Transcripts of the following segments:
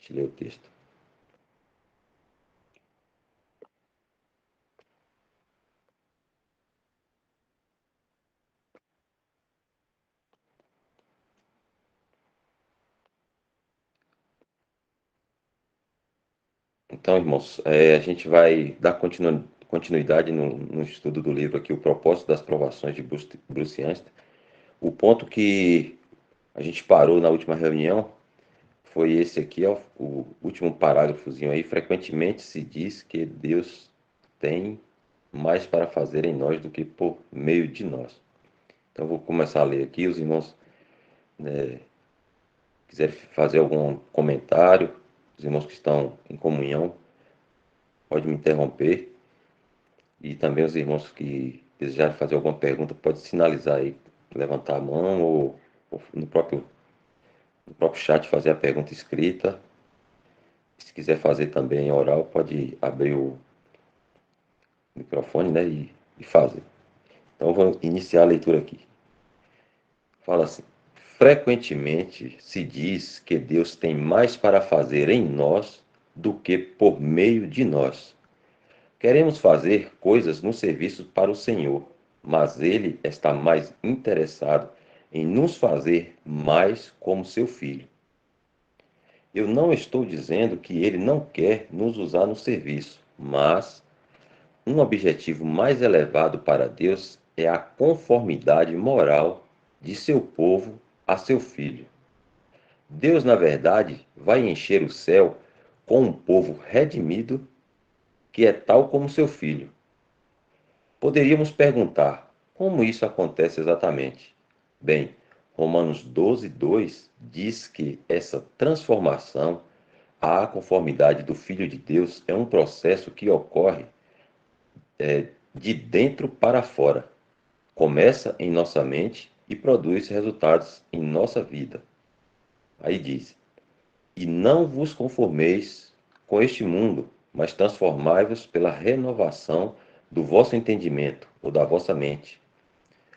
gente ler o texto. Então, irmãos, a gente vai dar continuidade no estudo do livro aqui, O Propósito das Provações de Bruce Anstey. O ponto que a gente parou na última reunião foi esse aqui, ó, o último parágrafozinho aí. Frequentemente se diz que Deus tem mais para fazer em nós do que por meio de nós. Então, vou começar a ler aqui. Os irmãos quiserem fazer algum comentário, os irmãos que estão em comunhão, pode me interromper. E também os irmãos que desejarem fazer alguma pergunta, pode sinalizar aí, levantar a mão ou no próprio chat fazer a pergunta escrita. Se quiser fazer também oral, pode abrir o microfone, né, e fazer. Então, vou iniciar a leitura aqui. Fala assim: frequentemente se diz que Deus tem mais para fazer em nós do que por meio de nós. Queremos fazer coisas no serviço para o Senhor, mas Ele está mais interessado em nos fazer mais como seu filho. Eu não estou dizendo que Ele não quer nos usar no serviço, mas um objetivo mais elevado para Deus é a conformidade moral de seu povo a seu filho. Deus, na verdade, vai encher o céu com um povo redimido que é tal como seu filho. Poderíamos perguntar: como isso acontece exatamente? Bem, Romanos 12:2 diz que essa transformação à conformidade do Filho de Deus é um processo que ocorre de dentro para fora. Começa em nossa mente e produz resultados em nossa vida. Aí diz: e não vos conformeis com este mundo, mas transformai-vos pela renovação do vosso entendimento ou da vossa mente.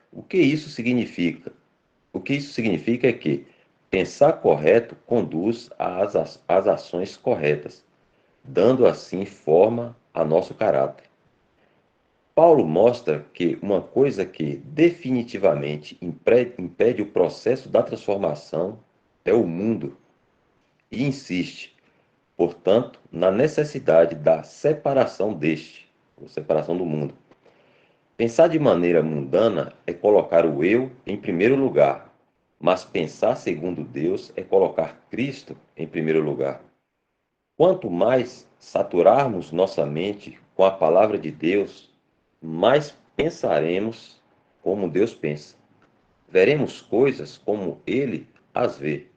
O que isso significa? O que isso significa é que pensar correto conduz às ações corretas, dando assim forma a nosso caráter. Paulo mostra que uma coisa que definitivamente impede o processo da transformação é o mundo e insiste, portanto, na necessidade da separação deste, ou separação do mundo. Pensar de maneira mundana é colocar o eu em primeiro lugar, mas pensar segundo Deus é colocar Cristo em primeiro lugar. Quanto mais saturarmos nossa mente com a palavra de Deus, mais pensaremos como Deus pensa. Veremos coisas como Ele as vê.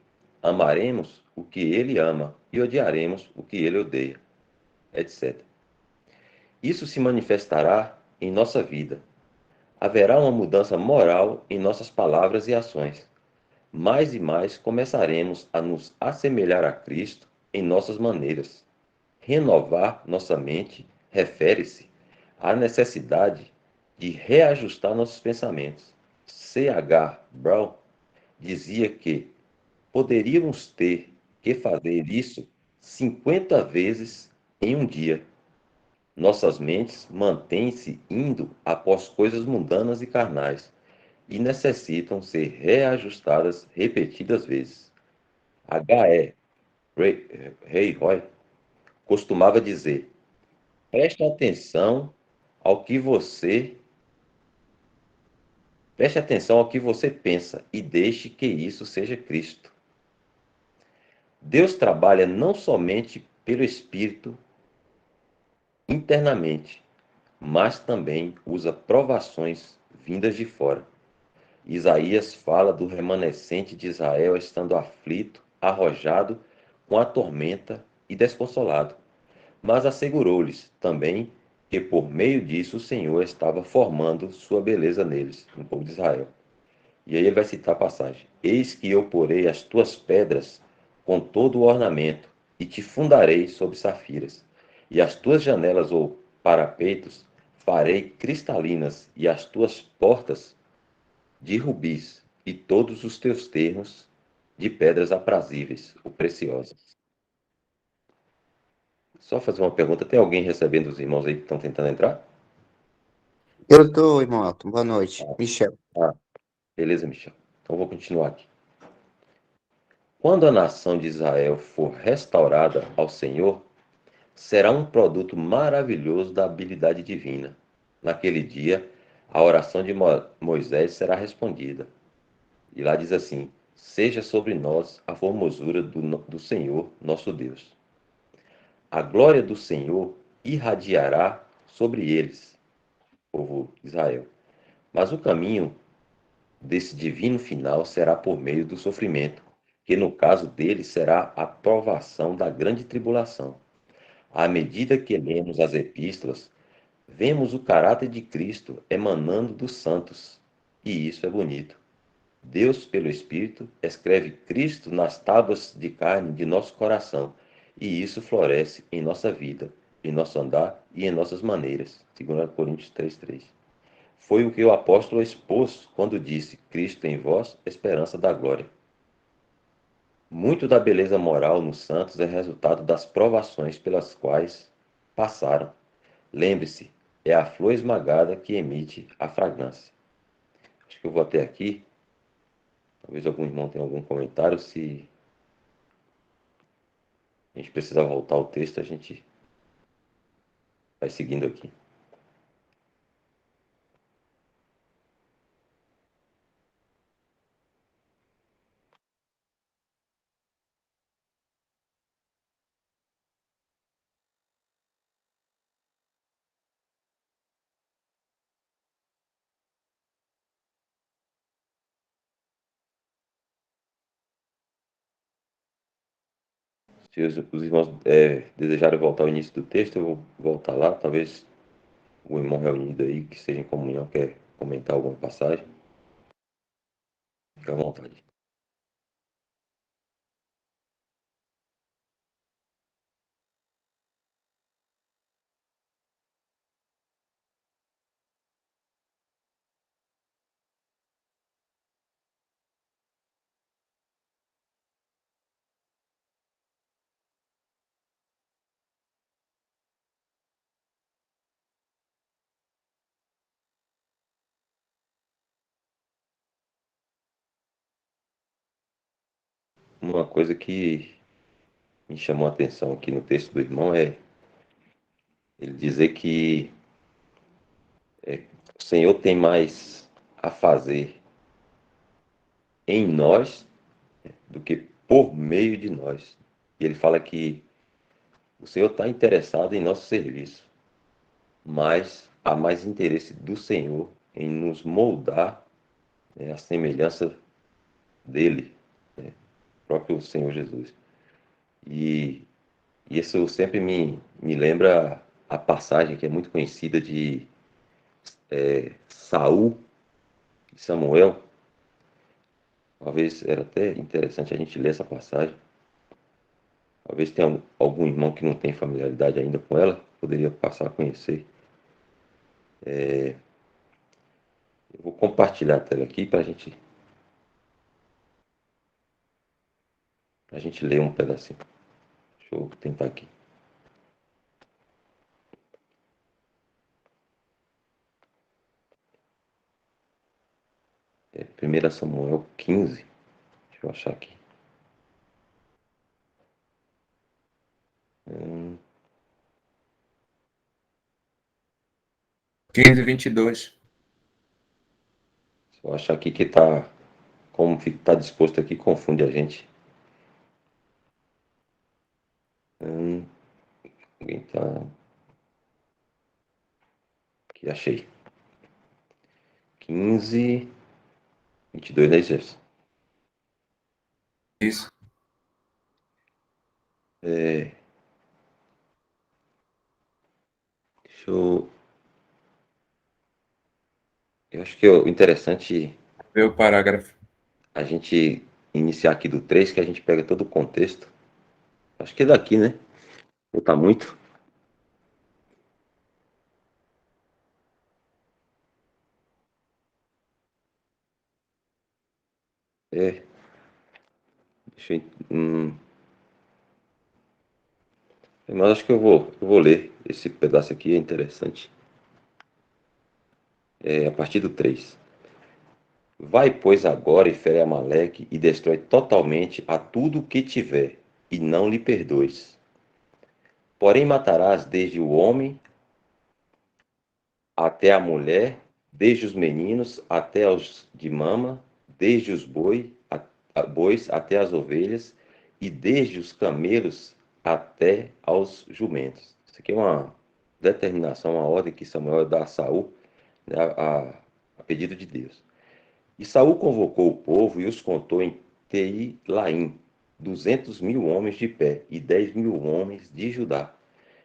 Amaremos o que Ele ama e odiaremos o que Ele odeia, etc. Isso se manifestará em nossa vida. Haverá uma mudança moral em nossas palavras e ações. Mais e mais começaremos a nos assemelhar a Cristo em nossas maneiras. Renovar nossa mente refere-se à necessidade de reajustar nossos pensamentos. C.H. Brown dizia que poderíamos ter que fazer isso 50 vezes em um dia. Nossas mentes mantêm-se indo após coisas mundanas e carnais e necessitam ser reajustadas repetidas vezes. H.E. Roy costumava dizer: preste atenção ao que você preste atenção ao que você pensa e deixe que isso seja Cristo. Deus trabalha não somente pelo Espírito internamente, mas também usa provações vindas de fora. Isaías fala do remanescente de Israel estando aflito, arrojado com a tormenta e desconsolado, mas assegurou-lhes também que por meio disso o Senhor estava formando sua beleza neles, no povo de Israel. E aí ele vai citar a passagem: eis que eu porei as tuas pedras com todo o ornamento, e te fundarei sobre safiras, e as tuas janelas ou parapeitos farei cristalinas, e as tuas portas de rubis, e todos os teus termos de pedras aprazíveis ou preciosas. Só fazer uma pergunta: tem alguém recebendo os irmãos aí que estão tentando entrar? Eu tô, irmão Elton. Boa noite. Ah, Michel. ah, beleza, Michel. Então vou continuar aqui. Quando a nação de Israel for restaurada ao Senhor, será um produto maravilhoso da habilidade divina. Naquele dia, a oração de Moisés será respondida. E lá diz assim: seja sobre nós a formosura do Senhor, nosso Deus. A glória do Senhor irradiará sobre eles, povo de Israel. Mas o caminho desse divino final será por meio do sofrimento, que no caso deles será a provação da grande tribulação. À medida que lemos as epístolas, vemos o caráter de Cristo emanando dos santos, e isso é bonito. Deus, pelo Espírito, escreve Cristo nas tábuas de carne de nosso coração, e isso floresce em nossa vida, em nosso andar e em nossas maneiras. 2 Coríntios 3:3. Foi o que o apóstolo expôs quando disse: Cristo em vós, esperança da glória. Muito da beleza moral nos santos é resultado das provações pelas quais passaram. Lembre-se, é a flor esmagada que emite a fragrância. Acho que eu vou até aqui. Talvez algum irmão tenha algum comentário. Se a gente precisar voltar ao texto, a gente vai seguindo aqui. Se os irmãos desejarem voltar ao início do texto, eu vou voltar lá. Talvez o irmão reunido aí, que seja em comunhão, quer comentar alguma passagem. Fique à vontade. Uma coisa que me chamou a atenção aqui no texto do irmão é ele dizer que o Senhor tem mais a fazer em nós do que por meio de nós. E ele fala que o Senhor está interessado em nosso serviço, mas há mais interesse do Senhor em nos moldar, a semelhança dele, o próprio Senhor Jesus. E isso sempre me lembra a passagem que é muito conhecida de Saul e Samuel. Talvez era até interessante a gente ler essa passagem. Talvez tenha algum irmão que não tem familiaridade ainda com ela, poderia passar a conhecer. Eu vou compartilhar a tela aqui para a gente ler um pedacinho. Deixa eu tentar aqui. É 1 Samuel 15. Deixa eu achar aqui. Hum, 15:22. Se eu achar aqui que tá. Como está disposto aqui, confunde a gente. Hum, alguém tá. Aqui, achei. 15, 22, né, Jefferson? Isso. É, deixa eu. Eu acho que é o interessante Vê o parágrafo. a gente iniciar aqui do 3 que a gente pega todo o contexto. Acho que é daqui, né? Ou tá muito? É, deixa eu. Mas acho que eu vou ler esse pedaço aqui, é interessante. A partir do 3. Vai, pois, agora e fere Amaleque e destrói totalmente a tudo o que tiver, e não lhe perdoes. Porém matarás desde o homem até a mulher, desde os meninos até os de mama, desde os bois até as ovelhas, e desde os camelos até aos jumentos. Isso aqui é uma determinação, uma ordem que Samuel dá a Saul, né, a pedido de Deus. E Saul convocou o povo e os contou em Teilaim, 200.000 homens de pé e 10.000 homens de Judá.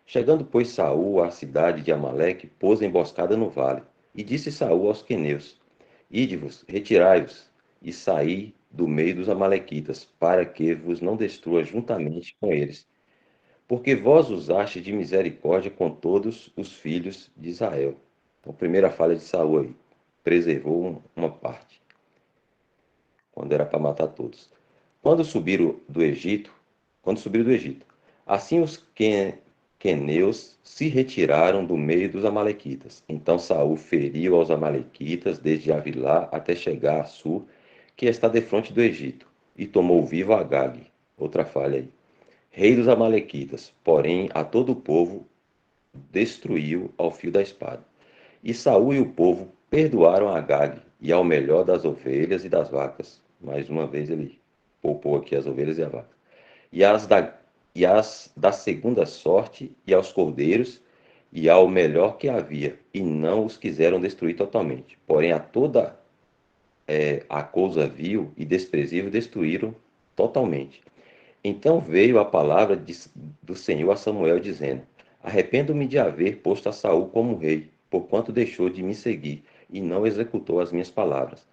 Chegando, pois, Saul à cidade de Amaleque, pôs emboscada no vale. E disse Saul aos queneus: Ide-vos, retirai-vos, e saí do meio dos amalequitas, para que vos não destrua juntamente com eles. Porque vós usaste de misericórdia com todos os filhos de Israel. Então, a primeira falha de Saul aí, preservou uma parte, quando era para matar todos. Quando subiram do Egito, quando subiram do Egito, assim os queneus se retiraram do meio dos amalequitas. Então Saul feriu aos amalequitas desde Avilá até chegar a Sur, que está defronte do Egito, e tomou vivo Agag. Outra falha aí. Rei dos amalequitas, porém a todo o povo destruiu ao fio da espada. E Saul e o povo perdoaram Agag e ao melhor das ovelhas e das vacas. Mais uma vez ele poupou aqui as ovelhas e a vaca. E as da segunda sorte e aos cordeiros e ao melhor que havia, e não os quiseram destruir totalmente. Porém a toda a coisa vil e desprezível destruíram totalmente. Então veio a palavra do Senhor a Samuel, dizendo: Arrependo-me de haver posto a Saul como rei, porquanto deixou de me seguir e não executou as minhas palavras.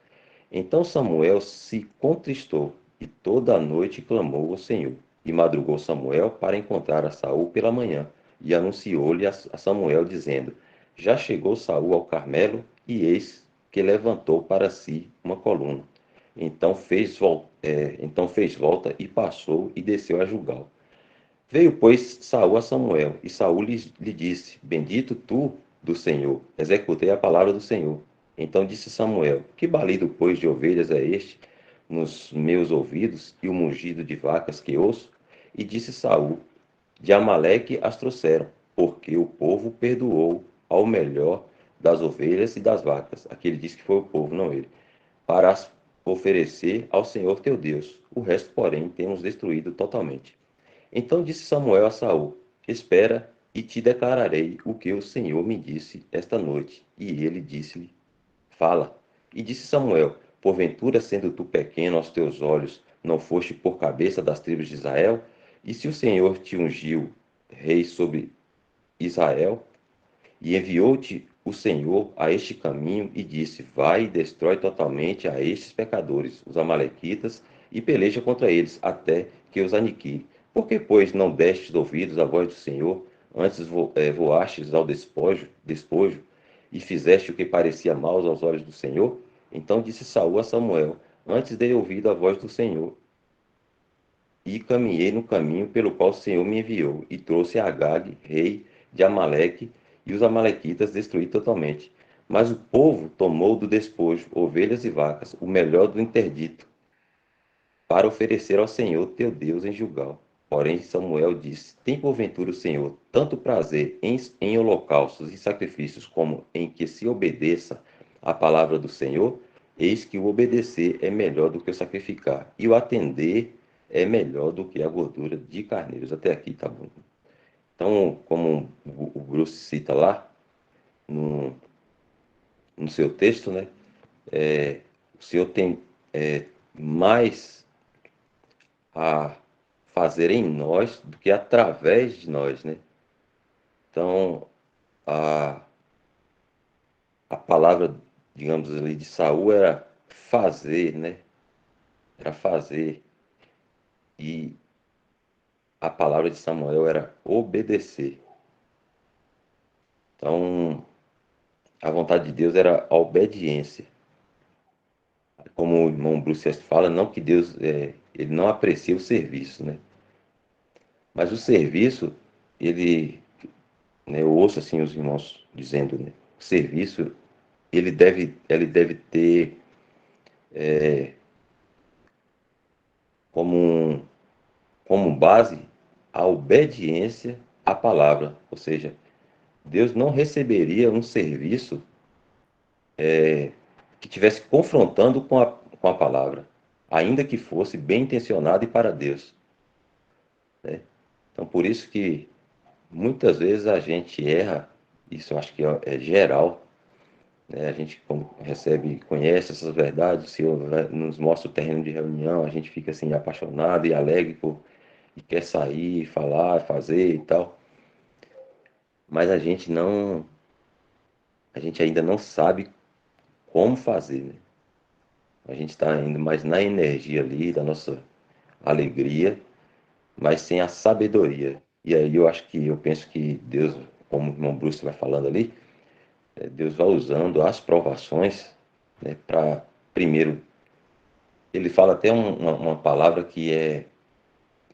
Então Samuel se contristou e toda a noite clamou ao Senhor. E madrugou Samuel para encontrar a Saul pela manhã, e anunciou-lhe a Samuel, dizendo: Já chegou Saul ao Carmelo, e eis que levantou para si uma coluna. Então fez volta e passou e desceu a Gilgal. Veio, pois, Saul a Samuel, e Saul lhe disse: Bendito tu do Senhor, executei a palavra do Senhor. Então disse Samuel: Que balido, pois, de ovelhas é este nos meus ouvidos, e o mugido de vacas que ouço? E disse Saul: De Amaleque as trouxeram, porque o povo perdoou ao melhor das ovelhas e das vacas. Aqui ele disse que foi o povo, não ele, para as oferecer ao Senhor teu Deus. O resto, porém, temos destruído totalmente. Então disse Samuel a Saul: Espera, e te declararei o que o Senhor me disse esta noite. E ele disse-lhe: Fala. E disse Samuel: Porventura, sendo tu pequeno aos teus olhos, não foste por cabeça das tribos de Israel? E se o Senhor te ungiu rei sobre Israel, e enviou-te o Senhor a este caminho e disse: Vai e destrói totalmente a estes pecadores, os amalequitas, e peleja contra eles, até que os aniquile. Por que, pois, não destes ouvidos à voz do Senhor, antes voastes ao despojo, e fizeste o que parecia mal aos olhos do Senhor? Então disse Saul a Samuel: Antes dei ouvido à voz do Senhor, e caminhei no caminho pelo qual o Senhor me enviou, e trouxe Agag, rei de Amaleque, e os amalequitas destruí totalmente. Mas o povo tomou do despojo ovelhas e vacas, o melhor do interdito, para oferecer ao Senhor teu Deus em Gilgal. Porém Samuel disse: Tem porventura o Senhor tanto prazer em holocaustos e sacrifícios, como em que se obedeça à palavra do Senhor? Eis que o obedecer é melhor do que o sacrificar, e o atender é melhor do que a gordura de carneiros. Até aqui tá bom. Então, como o Bruce cita lá no, no seu texto, né, o Senhor tem mais a fazer em nós do que através de nós, né? Então, a, a palavra, digamos ali, de Saul era fazer, né? Era fazer. E a palavra de Samuel era obedecer. Então, a vontade de Deus era a obediência. Como o irmão Bruce fala, não que Deus ele não aprecia o serviço, né? Mas o serviço ele, né, eu ouço assim os irmãos dizendo, né, o serviço ele deve ter como, como base a obediência à palavra, ou seja, Deus não receberia um serviço que estivesse confrontando com a palavra, ainda que fosse bem intencionado e para Deus, né? Então, por isso que muitas vezes a gente erra, isso eu acho que é geral, né? A gente, quando recebe, conhece essas verdades, o Senhor nos mostra o terreno de reunião, a gente fica assim apaixonado e alegre e quer sair, falar, fazer e tal, mas a gente ainda não sabe como fazer, né? A gente está indo mais na energia ali, da nossa alegria, mas sem a sabedoria. E aí eu penso que Deus, como o irmão Bruce vai falando ali, Deus vai usando as provações, né, para, primeiro, ele fala até uma palavra que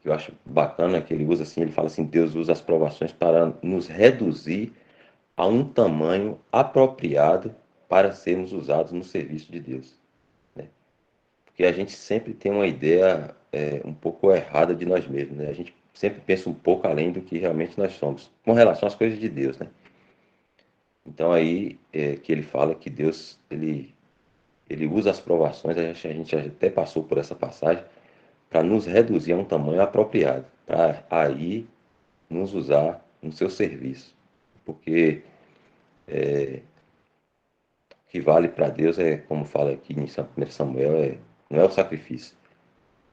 eu acho bacana, que ele usa assim, ele fala assim, Deus usa as provações para nos reduzir a um tamanho apropriado para sermos usados no serviço de Deus, né? Porque a gente sempre tem uma ideia um pouco errada de nós mesmos, né? A gente sempre pensa um pouco além do que realmente nós somos, com relação às coisas de Deus, né? Então aí que ele fala que Deus, ele usa as provações, a gente até passou por essa passagem, para nos reduzir a um tamanho apropriado, para aí nos usar no seu serviço. Porque o que vale para Deus como fala aqui em 1 Samuel, não é o sacrifício,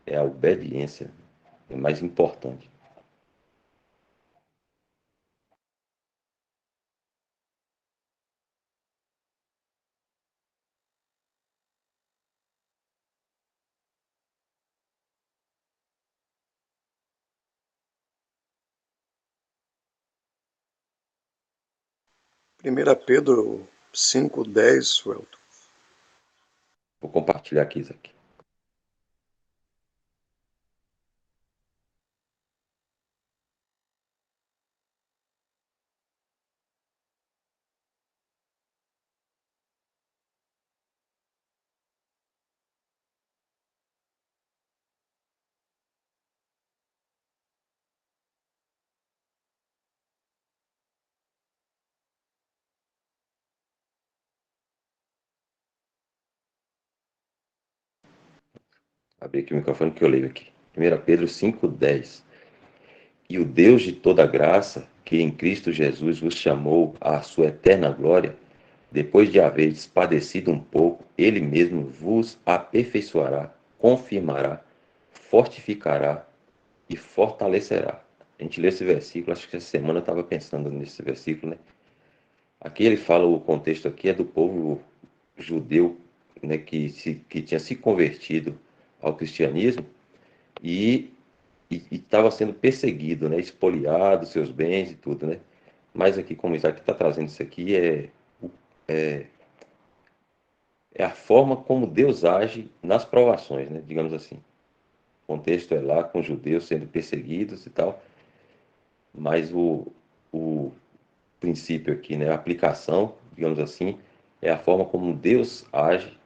é a obediência, é mais importante. Primeira Pedro 5:10, Welton. Vou compartilhar aqui, Isaac. Abri aqui o microfone que eu leio aqui. 1 Pedro 5:10. E o Deus de toda graça, que em Cristo Jesus vos chamou à sua eterna glória, depois de haveres padecido um pouco, ele mesmo vos aperfeiçoará, confirmará, fortificará e fortalecerá. A gente lê esse versículo, acho que essa semana eu estava pensando nesse versículo, né? Aqui ele fala, o contexto aqui é do povo judeu, né, que tinha se convertido ao cristianismo e estava sendo perseguido, né, expoliado, seus bens e tudo, né? Mas aqui, como Isaac está trazendo isso aqui, é a forma como Deus age nas provações, né, digamos assim. O contexto é lá com os judeus sendo perseguidos e tal, mas o princípio aqui, né, a aplicação, digamos assim, é a forma como Deus age,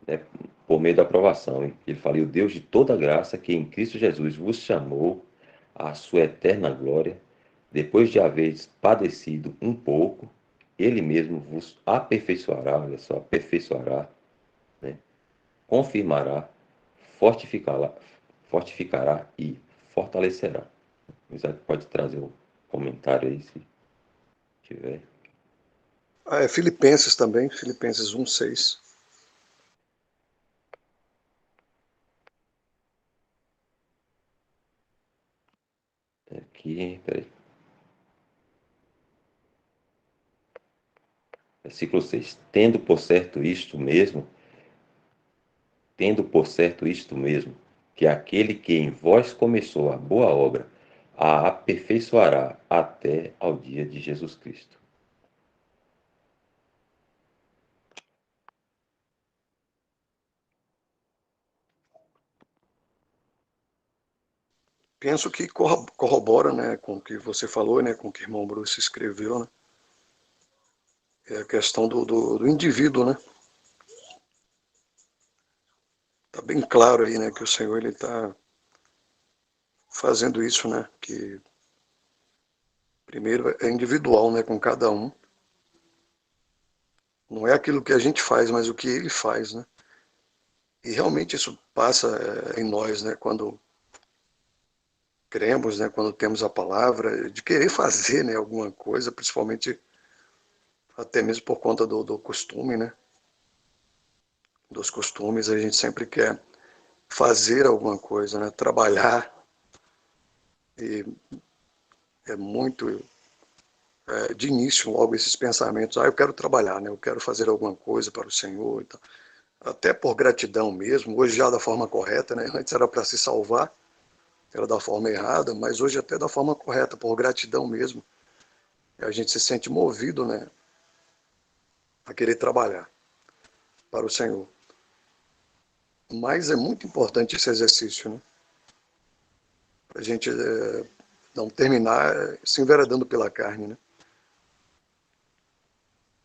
né, por meio da aprovação. Hein? Ele fala, e o Deus de toda graça, que em Cristo Jesus vos chamou à sua eterna glória, depois de haveres padecido um pouco, ele mesmo vos aperfeiçoará, olha só, aperfeiçoará, né, confirmará, fortificará, fortificará e fortalecerá. O Isaac pode trazer um comentário aí, se tiver. É Filipenses também, Filipenses 1:6. Aqui, peraí. Versículo 6. Tendo por certo isto mesmo, que aquele que em vós começou a boa obra, a aperfeiçoará até ao dia de Jesus Cristo. penso que corrobora, né, com o que você falou, né, com o que o irmão Bruce escreveu, né? É a questão do indivíduo, né? Tá bem claro aí, né, que o Senhor ele está fazendo isso, né? Que primeiro é individual, né, com cada um. Não é aquilo que a gente faz, mas o que ele faz, né? E realmente isso passa em nós, né, quando cremos, né, quando temos a palavra, de querer fazer, né, alguma coisa, principalmente até mesmo por conta do costume, né? Dos costumes, a gente sempre quer fazer alguma coisa, né? Trabalhar, e é muito de início logo esses pensamentos, eu quero trabalhar, né? Eu quero fazer alguma coisa para o Senhor, então, até por gratidão mesmo, hoje já da forma correta, né? Antes era para se salvar, era da forma errada, mas hoje até da forma correta, por gratidão mesmo, a gente se sente movido, né, a querer trabalhar para o Senhor. Mas é muito importante esse exercício, né? Para a gente não terminar se enveredando pela carne, né?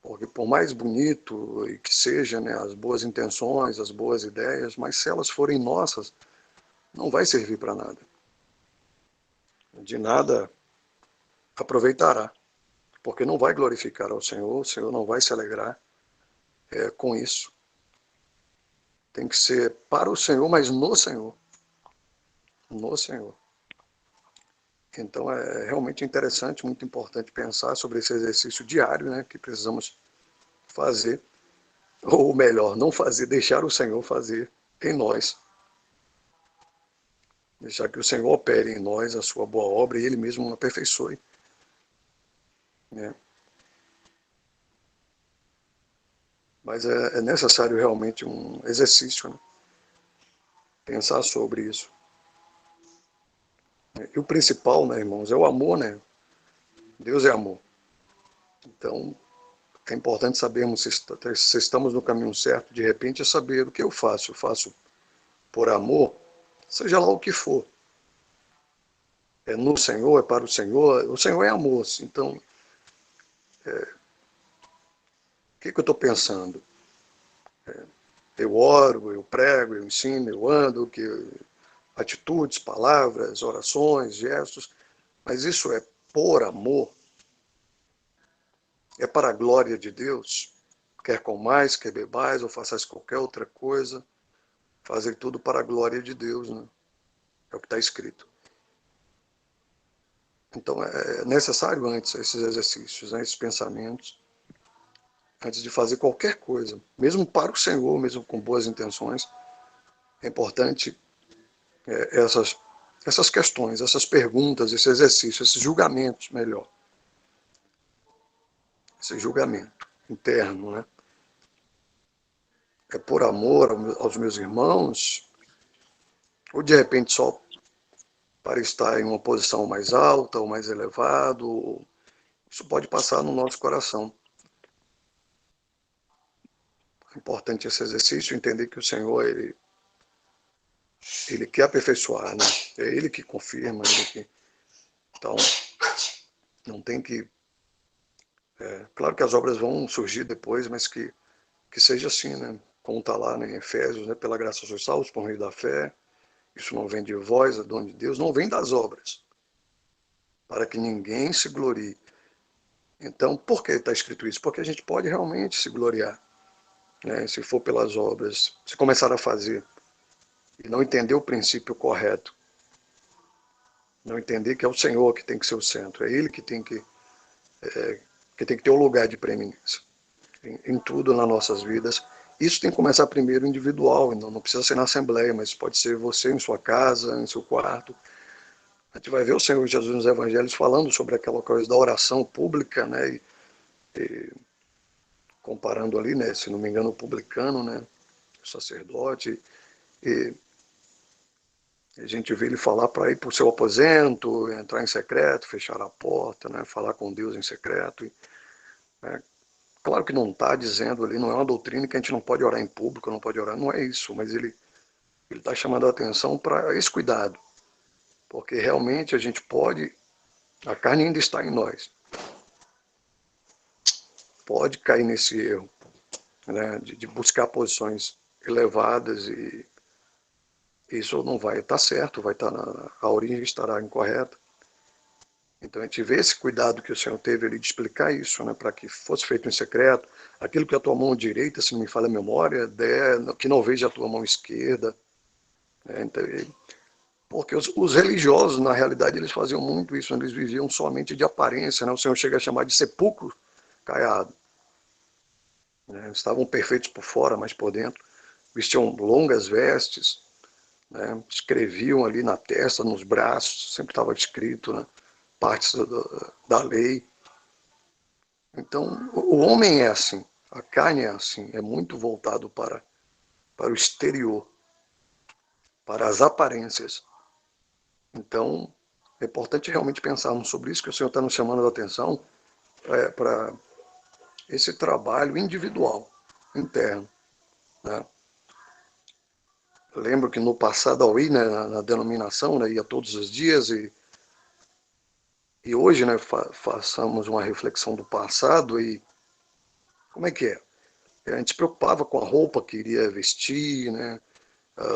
Porque por mais bonito que seja, né, as boas intenções, as boas ideias, mas se elas forem nossas, não vai servir para nada. De nada aproveitará, porque não vai glorificar ao Senhor, o Senhor não vai se alegrar com isso. Tem que ser para o Senhor, mas no Senhor. No Senhor. Então é realmente interessante, muito importante pensar sobre esse exercício diário, né, que precisamos fazer, ou melhor, não fazer, deixar o Senhor fazer em nós. Deixar que o Senhor opere em nós a sua boa obra e Ele mesmo aperfeiçoe, né? Mas é necessário realmente um exercício, né? Pensar sobre isso. E o principal, né, irmãos, é o amor, né? Deus é amor. Então, é importante sabermos se estamos no caminho certo. De repente, é saber o que eu faço. Eu faço por amor, seja lá o que for. É no Senhor, é para o Senhor. O Senhor é amor. Então, o que eu estou pensando? Eu oro, eu prego, eu ensino, eu ando, atitudes, palavras, orações, gestos, mas isso é por amor, é para a glória de Deus. Quer comais, quer bebais, ou façais qualquer outra coisa, fazer tudo para a glória de Deus, né? É o que está escrito. Então é necessário antes esses exercícios, né, esses pensamentos, antes de fazer qualquer coisa, mesmo para o Senhor, mesmo com boas intenções, é importante essas questões, essas perguntas, esse exercício, esses julgamentos, melhor. Esse julgamento interno, né? É por amor aos meus irmãos, ou de repente só para estar em uma posição mais alta ou mais elevado, isso pode passar no nosso coração. É importante esse exercício, entender que o Senhor, Ele quer aperfeiçoar, né? É Ele que confirma, Então, não tem que... claro que as obras vão surgir depois, mas que seja assim, né? Como está lá, né, em Efésios, né? Pela graça sois salvos por meio da fé. Isso não vem de vós, é dom de Deus, não vem das obras, para que ninguém se glorie. Então, por que está escrito isso? Porque a gente pode realmente se gloriar, né? Se for pelas obras, se começar a fazer e não entender o princípio correto, não entender que é o Senhor que tem que ser o centro, é Ele que tem que ter o lugar de preeminência em tudo nas nossas vidas. Isso tem que começar primeiro individual, não precisa ser na Assembleia, mas pode ser você em sua casa, em seu quarto. A gente vai ver o Senhor Jesus nos Evangelhos falando sobre aquela coisa da oração pública, né? E comparando ali, né? Se não me engano, o publicano, né? O sacerdote. E a gente vê ele falar para ir para o seu aposento, entrar em secreto, fechar a porta, né? Falar com Deus em secreto. Né? Claro que não está dizendo ali, não é uma doutrina que a gente não pode orar em público, não pode orar, não é isso, mas ele está chamando a atenção para esse cuidado. porque realmente a gente pode, a carne ainda está em nós, pode cair nesse erro, né, de buscar posições elevadas, e isso não vai estar certo, vai estar a origem estará incorreta. Então a gente vê esse cuidado que o Senhor teve ali de explicar isso, né, para que fosse feito em secreto, aquilo que a tua mão direita, se não me falha a memória, que não veja a tua mão esquerda, né, então, porque os religiosos, na realidade, eles faziam muito isso, eles viviam somente de aparência, né, o Senhor chega a chamar de sepulcro caiado, né, estavam perfeitos por fora, mas por dentro vestiam longas vestes, né, escreviam ali na testa, nos braços, sempre estava escrito, né, partes da lei. Então, o homem é assim, a carne é assim, é muito voltado para o exterior, para as aparências. Então, é importante realmente pensarmos sobre isso, que o Senhor está nos chamando a atenção para esse trabalho individual, interno, né? Lembro que no passado, ao ir, né, na denominação, né, ia todos os dias, e hoje, né, façamos uma reflexão do passado, e como é que é? A gente se preocupava com a roupa que iria vestir, né,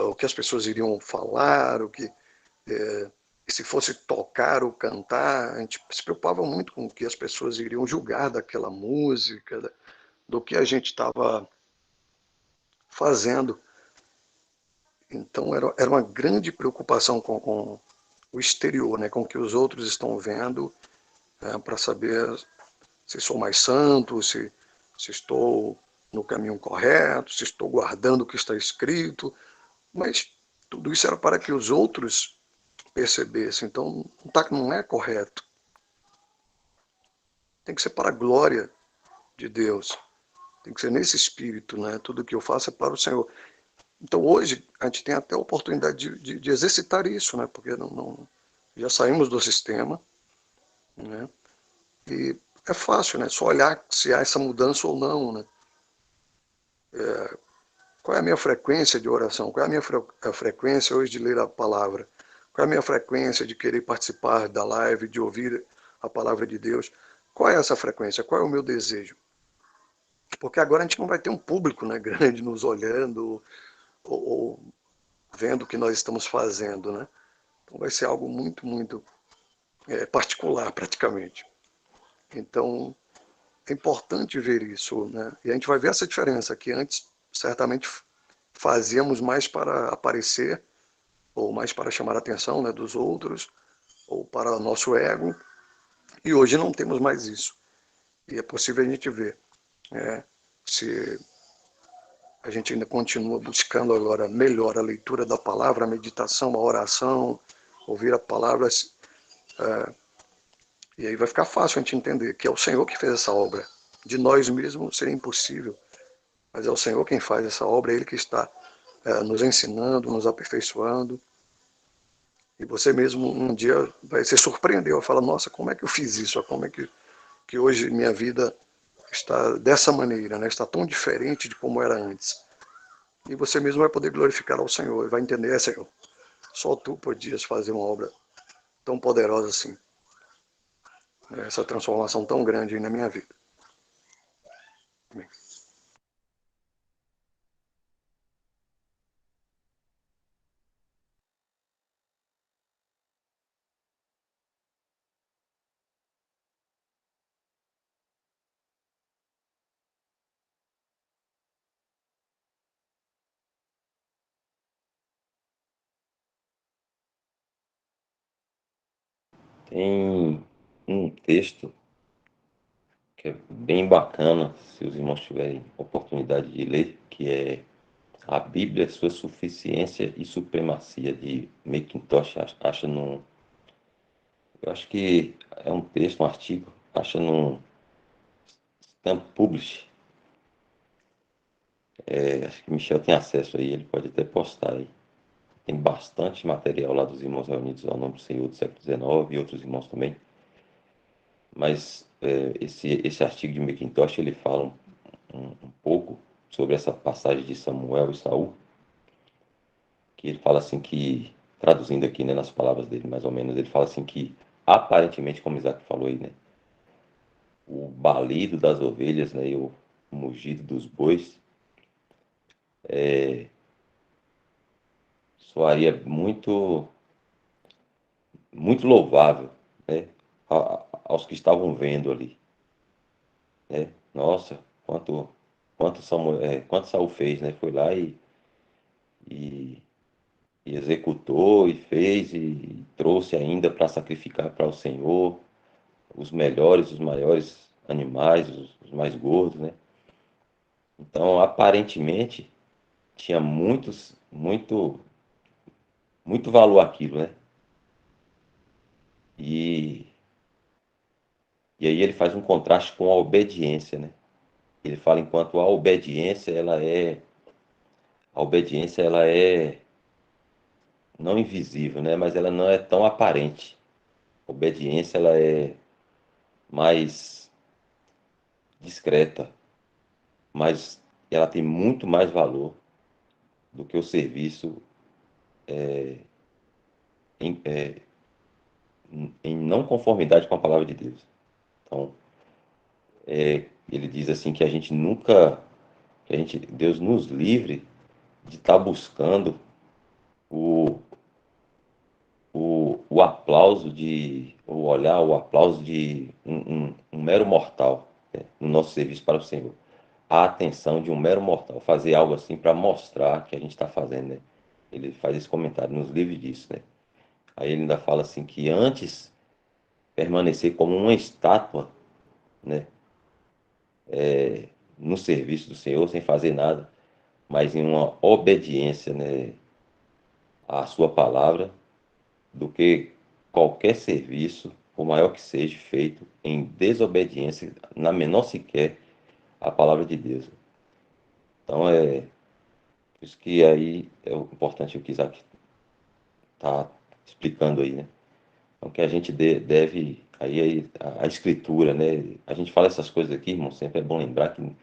o que as pessoas iriam falar, se fosse tocar ou cantar, a gente se preocupava muito com o que as pessoas iriam julgar daquela música, do que a gente estava fazendo. Então era uma grande preocupação com o exterior, né, com o que os outros estão vendo, para saber se sou mais santo, se estou no caminho correto, se estou guardando o que está escrito, mas tudo isso era para que os outros percebessem. Então não é correto. Tem que ser para a glória de Deus. Tem que ser nesse espírito, né? Tudo que eu faço é para o Senhor. Então hoje a gente tem até a oportunidade de exercitar isso, né? Porque já saímos do sistema, né? E é fácil, né? Só olhar se há essa mudança ou não, né? Qual é a minha frequência de oração? Qual é a minha frequência hoje de ler a palavra? Qual é a minha frequência de querer participar da live, de ouvir a palavra de Deus? Qual é essa frequência? Qual é o meu desejo? Porque agora a gente não vai ter um público, né, grande nos olhando ou vendo o que nós estamos fazendo, né? Então vai ser algo muito, muito particular, praticamente. Então é importante ver isso, né? E a gente vai ver essa diferença, que antes certamente fazíamos mais para aparecer, ou mais para chamar a atenção, né, dos outros, ou para o nosso ego, e hoje não temos mais isso. E é possível a gente ver, né, se a gente ainda continua buscando agora melhor a leitura da palavra, a meditação, a oração, ouvir a palavra, e aí vai ficar fácil a gente entender que é o Senhor que fez essa obra. De nós mesmos seria impossível, mas é o Senhor quem faz essa obra, é Ele que está nos ensinando, nos aperfeiçoando. E você mesmo um dia vai se surpreender, vai falar, nossa, como é que eu fiz isso? Como é que hoje minha vida está dessa maneira, né? Está tão diferente de como era antes. E você mesmo vai poder glorificar ao Senhor, e vai entender, Senhor, só Tu podias fazer uma obra tão poderosa assim, né? Essa transformação tão grande aí na minha vida. Amém. Tem um texto que é bem bacana, se os irmãos tiverem oportunidade de ler, que é A Bíblia, Sua Suficiência e Supremacia, de Mackintosh. Acha num, eu acho que é um texto, um artigo, acha num Stamp Publish. Acho que Michel tem acesso aí, ele pode até postar aí. Tem bastante material lá dos irmãos reunidos ao nome do Senhor do século XIX e outros irmãos também. Mas esse artigo de Mackintosh, ele fala um pouco sobre essa passagem de Samuel e Saul, que ele fala assim que traduzindo aqui, né, nas palavras dele, mais ou menos, ele fala assim que, aparentemente, como Isaac falou aí, né, o balido das ovelhas, né, e o mugido dos bois soaria muito louvável, né, aos que estavam vendo ali, né? Nossa, quanto Saul fez, né? Foi lá e, e executou e fez e trouxe ainda para sacrificar para o Senhor os melhores, os maiores animais, os mais gordos, né? Então, aparentemente, tinha muito valor aquilo, né? E, e aí ele faz um contraste com a obediência, né? Ele fala enquanto a obediência ela é não invisível, né? Mas ela não é tão aparente. A obediência ela é mais discreta, mas ela tem muito mais valor do que o serviço em, em não conformidade com a palavra de Deus. Então, ele diz assim que a gente nunca, Deus nos livre de estar buscando o, o aplauso o aplauso de um mero mortal, né, no nosso serviço para o Senhor. A atenção de um mero mortal, fazer algo assim para mostrar que a gente está fazendo, né? Ele faz esse comentário, nos livre disso, né? Aí ele ainda fala assim que antes permanecer como uma estátua, né, no serviço do Senhor, sem fazer nada, mas em uma obediência, né, à sua palavra, do que qualquer serviço, por maior que seja, feito em desobediência, na menor sequer, à palavra de Deus. Então é por isso que aí é o importante o que Isaac está explicando aí, né? Então que a gente deve, aí a escritura, né? A gente fala essas coisas aqui, irmão, sempre é bom lembrar que,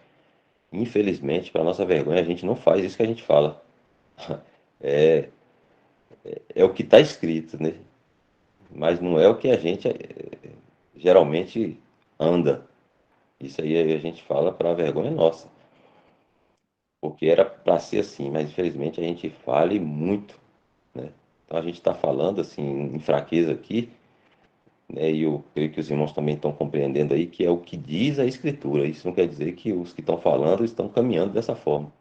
infelizmente, para nossa vergonha, a gente não faz isso que a gente fala. É, é o que está escrito, né? Mas não é o que a gente geralmente anda. Isso aí a gente fala para a vergonha nossa, porque era para ser assim, mas infelizmente a gente fala e muito, né? Então a gente está falando assim em fraqueza aqui, né? E eu creio que os irmãos também estão compreendendo aí que é o que diz a Escritura. Isso não quer dizer que os que estão falando estão caminhando dessa forma.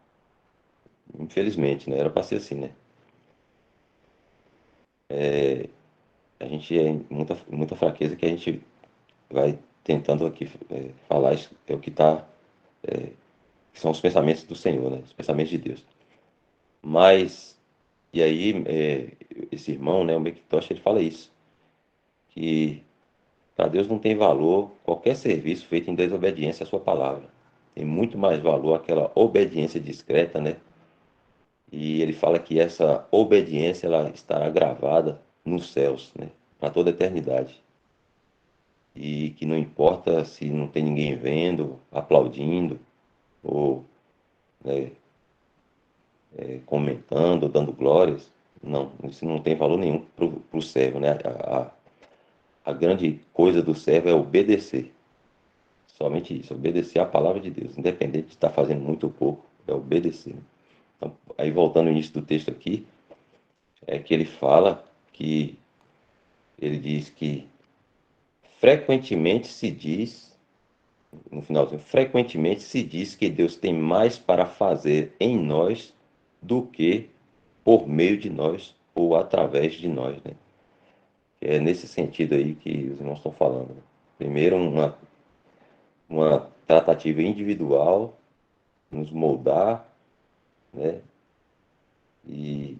Infelizmente, né? Era para ser assim, né? A gente é muita fraqueza que a gente vai tentando aqui falar, isso é o que está, que são os pensamentos do Senhor, né? Os pensamentos de Deus. Mas, e aí, esse irmão, né, o McIntosh, ele fala isso, que para Deus não tem valor qualquer serviço feito em desobediência à sua palavra. Tem muito mais valor aquela obediência discreta, né? E ele fala que essa obediência ela estará gravada nos céus, né? Para toda a eternidade. E que não importa se não tem ninguém vendo, aplaudindo, ou né, comentando, dando glórias. Não, isso não tem valor nenhum para o servo, né? A grande coisa do servo é obedecer. Somente isso, obedecer à palavra de Deus, independente de estar fazendo muito ou pouco, é obedecer. Então, aí voltando ao início do texto aqui, é que ele fala que ele diz que frequentemente se diz, no finalzinho, frequentemente se diz que Deus tem mais para fazer em nós do que por meio de nós ou através de nós, né? É nesse sentido aí que os irmãos estão falando, né? Primeiro, uma tratativa individual, nos moldar, né? E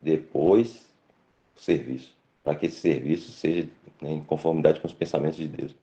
depois o serviço, para que esse serviço seja, né, em conformidade com os pensamentos de Deus.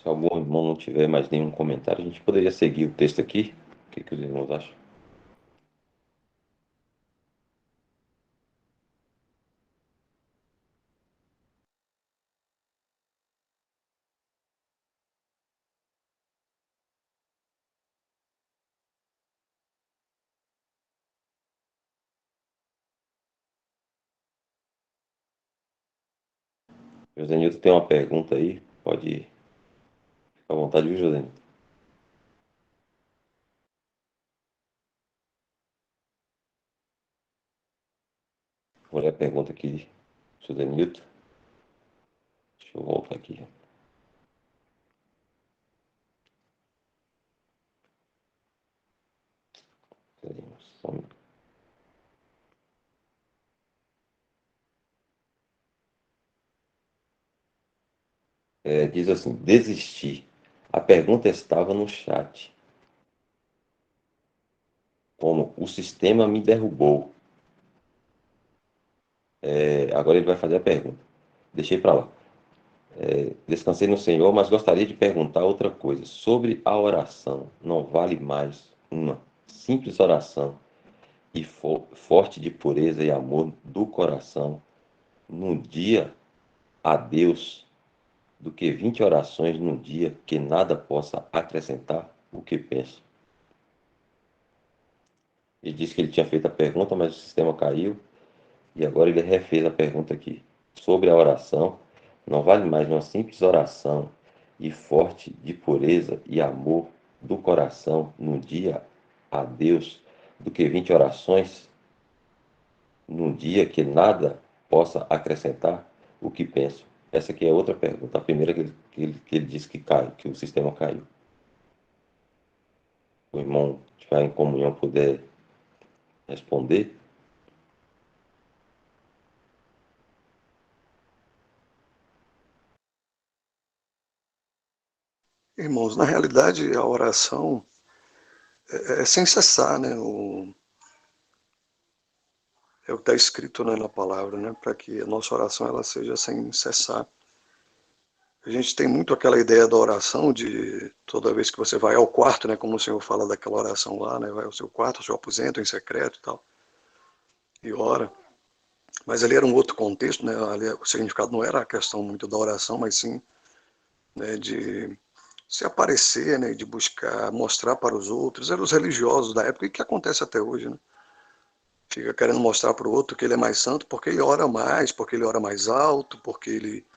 Se algum irmão não tiver mais nenhum comentário, a gente poderia seguir o texto aqui. O que os irmãos acham? José Nilton tem uma pergunta aí. Pode ir. Fica à vontade, viu, José Nilton? Vou ler a pergunta aqui, José Nilton. Deixa eu voltar aqui. Diz assim, desistir. A pergunta estava no chat. Como o sistema me derrubou. Agora ele vai fazer a pergunta. Deixei para lá. Descansei no Senhor, mas gostaria de perguntar outra coisa. Sobre a oração, não vale mais uma simples oração e forte de pureza e amor do coração no dia a Deus do que 20 orações num dia que nada possa acrescentar o que penso. Ele disse que ele tinha feito a pergunta, mas o sistema caiu e agora ele refez a pergunta aqui. Sobre a oração, não vale mais uma simples oração e forte de pureza e amor do coração no dia a Deus do que 20 orações num dia que nada possa acrescentar o que penso. Essa aqui é outra pergunta. A primeira que ele disse que cai, que o sistema caiu. O irmão estiver em comunhão puder responder. Irmãos, na realidade, a oração é sem cessar, né? É o que está escrito, né, na palavra, né? Para que a nossa oração ela seja sem cessar. A gente tem muito aquela ideia da oração de toda vez que você vai ao quarto, né? Como o Senhor fala daquela oração lá, né? Vai ao seu quarto, ao seu aposento em secreto e tal, e ora. Mas ali era um outro contexto, né? Ali, o significado não era a questão muito da oração, mas sim, né, de se aparecer, né, de buscar mostrar para os outros. Eram os religiosos da época, e que acontece até hoje, né? Fica querendo mostrar para o outro que ele é mais santo porque ele ora mais, porque ele ora mais alto, porque ele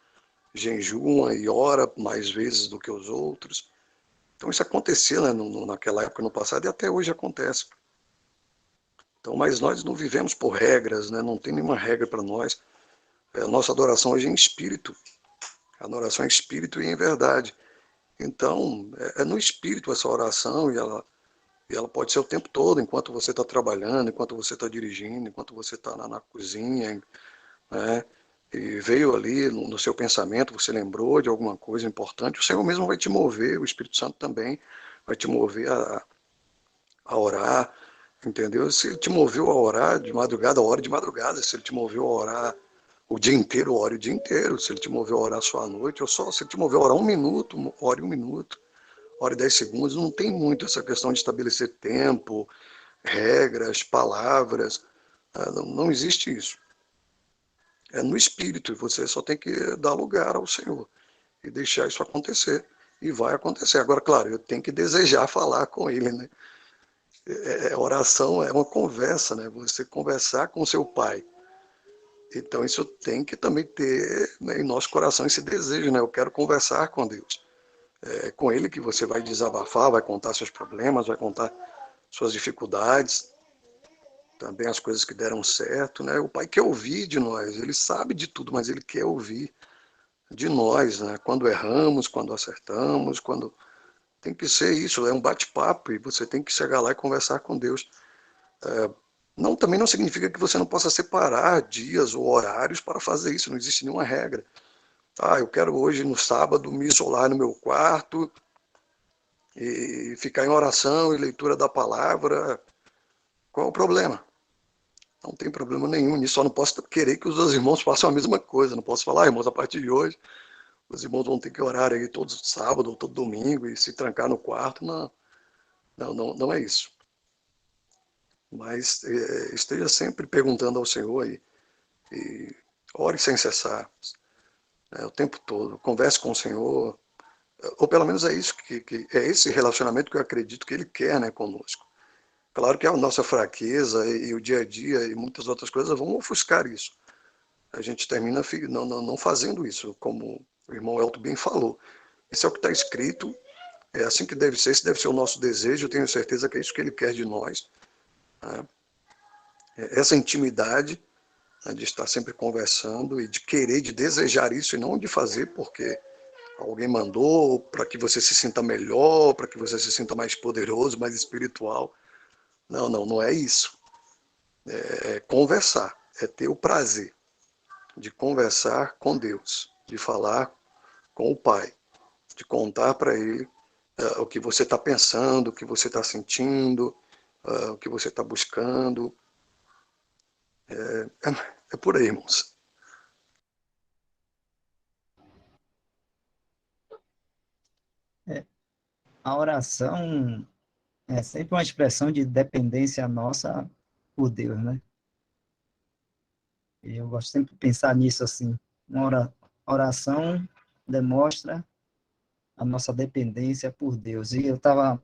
jejuma e ora mais vezes do que os outros. Então isso acontecia, né, naquela época, no passado, e até hoje acontece. Então, mas nós não vivemos por regras, né? Não tem nenhuma regra para nós. A nossa adoração hoje é em espírito. A adoração é em espírito e em verdade. Então, é no espírito essa oração e ela pode ser o tempo todo, enquanto você está trabalhando, enquanto você está dirigindo, enquanto você está na cozinha, né? E veio ali no seu pensamento, você lembrou de alguma coisa importante, o Senhor mesmo vai te mover, o Espírito Santo também vai te mover a orar, entendeu? Se ele te moveu a orar de madrugada, ore de madrugada. Se ele te moveu a orar o dia inteiro, ore o dia inteiro. Se ele te moveu a orar só à noite, ou só se ele te moveu a orar 1 minuto, ore 1 minuto. Ore 10 segundos. Não tem muito essa questão de estabelecer tempo, regras, palavras. Não existe isso. É no espírito, e você só tem que dar lugar ao Senhor e deixar isso acontecer. E vai acontecer. Agora, claro, eu tenho que desejar falar com Ele, né? Oração é uma conversa, né? Você conversar com seu Pai. Então, isso tem que também ter, né, em nosso coração esse desejo, né? Eu quero conversar com Deus. É com Ele que você vai desabafar, vai contar seus problemas, vai contar suas dificuldades, também as coisas que deram certo, né? O Pai quer ouvir de nós, Ele sabe de tudo, mas Ele quer ouvir de nós, né? Quando erramos, quando acertamos, quando... Tem que ser isso, é um bate-papo e você tem que chegar lá e conversar com Deus. Não, também não significa que você não possa separar dias ou horários para fazer isso, não existe nenhuma regra. Eu quero hoje, no sábado, me isolar no meu quarto e ficar em oração e leitura da palavra. Qual é o problema? Não tem problema nenhum nisso, só não posso querer que os dois irmãos façam a mesma coisa. Não posso falar, irmãos, a partir de hoje, os irmãos vão ter que orar aí todo sábado ou todo domingo e se trancar no quarto. Não é isso. Mas esteja sempre perguntando ao Senhor e ore sem cessar, o tempo todo. Converse com o Senhor, ou pelo menos é isso que é esse relacionamento que eu acredito que Ele quer, né, conosco. Claro que a nossa fraqueza e o dia a dia e muitas outras coisas vão ofuscar isso. A gente termina não fazendo isso, como o irmão Elton bem falou. Isso é o que está escrito, é assim que deve ser, esse deve ser o nosso desejo, eu tenho certeza que é isso que Ele quer de nós. Né? Essa intimidade, né, de estar sempre conversando e de querer, de desejar isso e não de fazer porque alguém mandou, para que você se sinta melhor, para que você se sinta mais poderoso, mais espiritual. Não é isso. É conversar, é ter o prazer de conversar com Deus, de falar com o Pai, de contar para Ele o que você está pensando, o que você está sentindo, o que você está buscando. É por aí, irmãos. A oração é sempre uma expressão de dependência nossa por Deus, né? E eu gosto sempre de pensar nisso assim. Uma oração demonstra a nossa dependência por Deus. E eu estava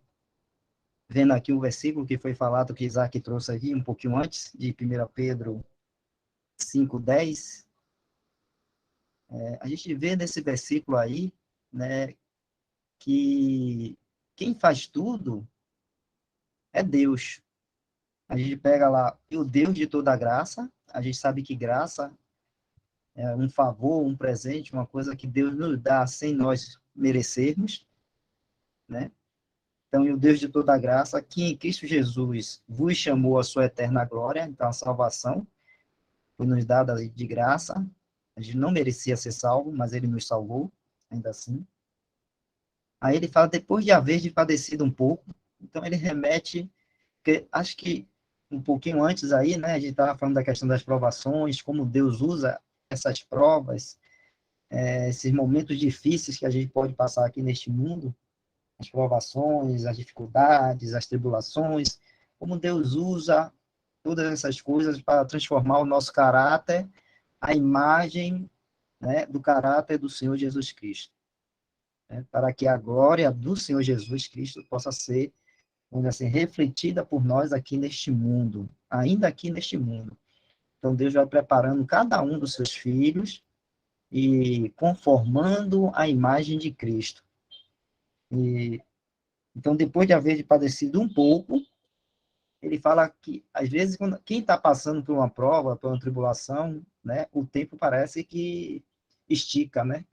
vendo aqui o versículo que foi falado, que Isaac trouxe aqui um pouquinho antes, de 1 Pedro 5:10. A gente vê nesse versículo aí, né, que quem faz tudo é Deus. A gente pega lá, e o Deus de toda graça, a gente sabe que graça é um favor, um presente, uma coisa que Deus nos dá sem nós merecermos, né? Então, e o Deus de toda graça, que em Cristo Jesus vos chamou a sua eterna glória, então a salvação foi nos dada de graça, a gente não merecia ser salvo, mas ele nos salvou, ainda assim. Aí ele fala, depois de haver de padecido um pouco, então ele remete, porque acho que um pouquinho antes aí, né, a gente estava falando da questão das provações, como Deus usa essas provas, esses momentos difíceis que a gente pode passar aqui neste mundo, as provações, as dificuldades, as tribulações, como Deus usa todas essas coisas para transformar o nosso caráter, a imagem, né, do caráter do Senhor Jesus Cristo, né, para que a glória do Senhor Jesus Cristo possa ser, vamos dizer assim, refletida por nós aqui neste mundo, ainda aqui neste mundo. Então, Deus vai preparando cada um dos seus filhos e conformando a imagem de Cristo. E, então, depois de haver padecido um pouco, ele fala que, às vezes, quem está passando por uma prova, por uma tribulação, né, o tempo parece que estica, né?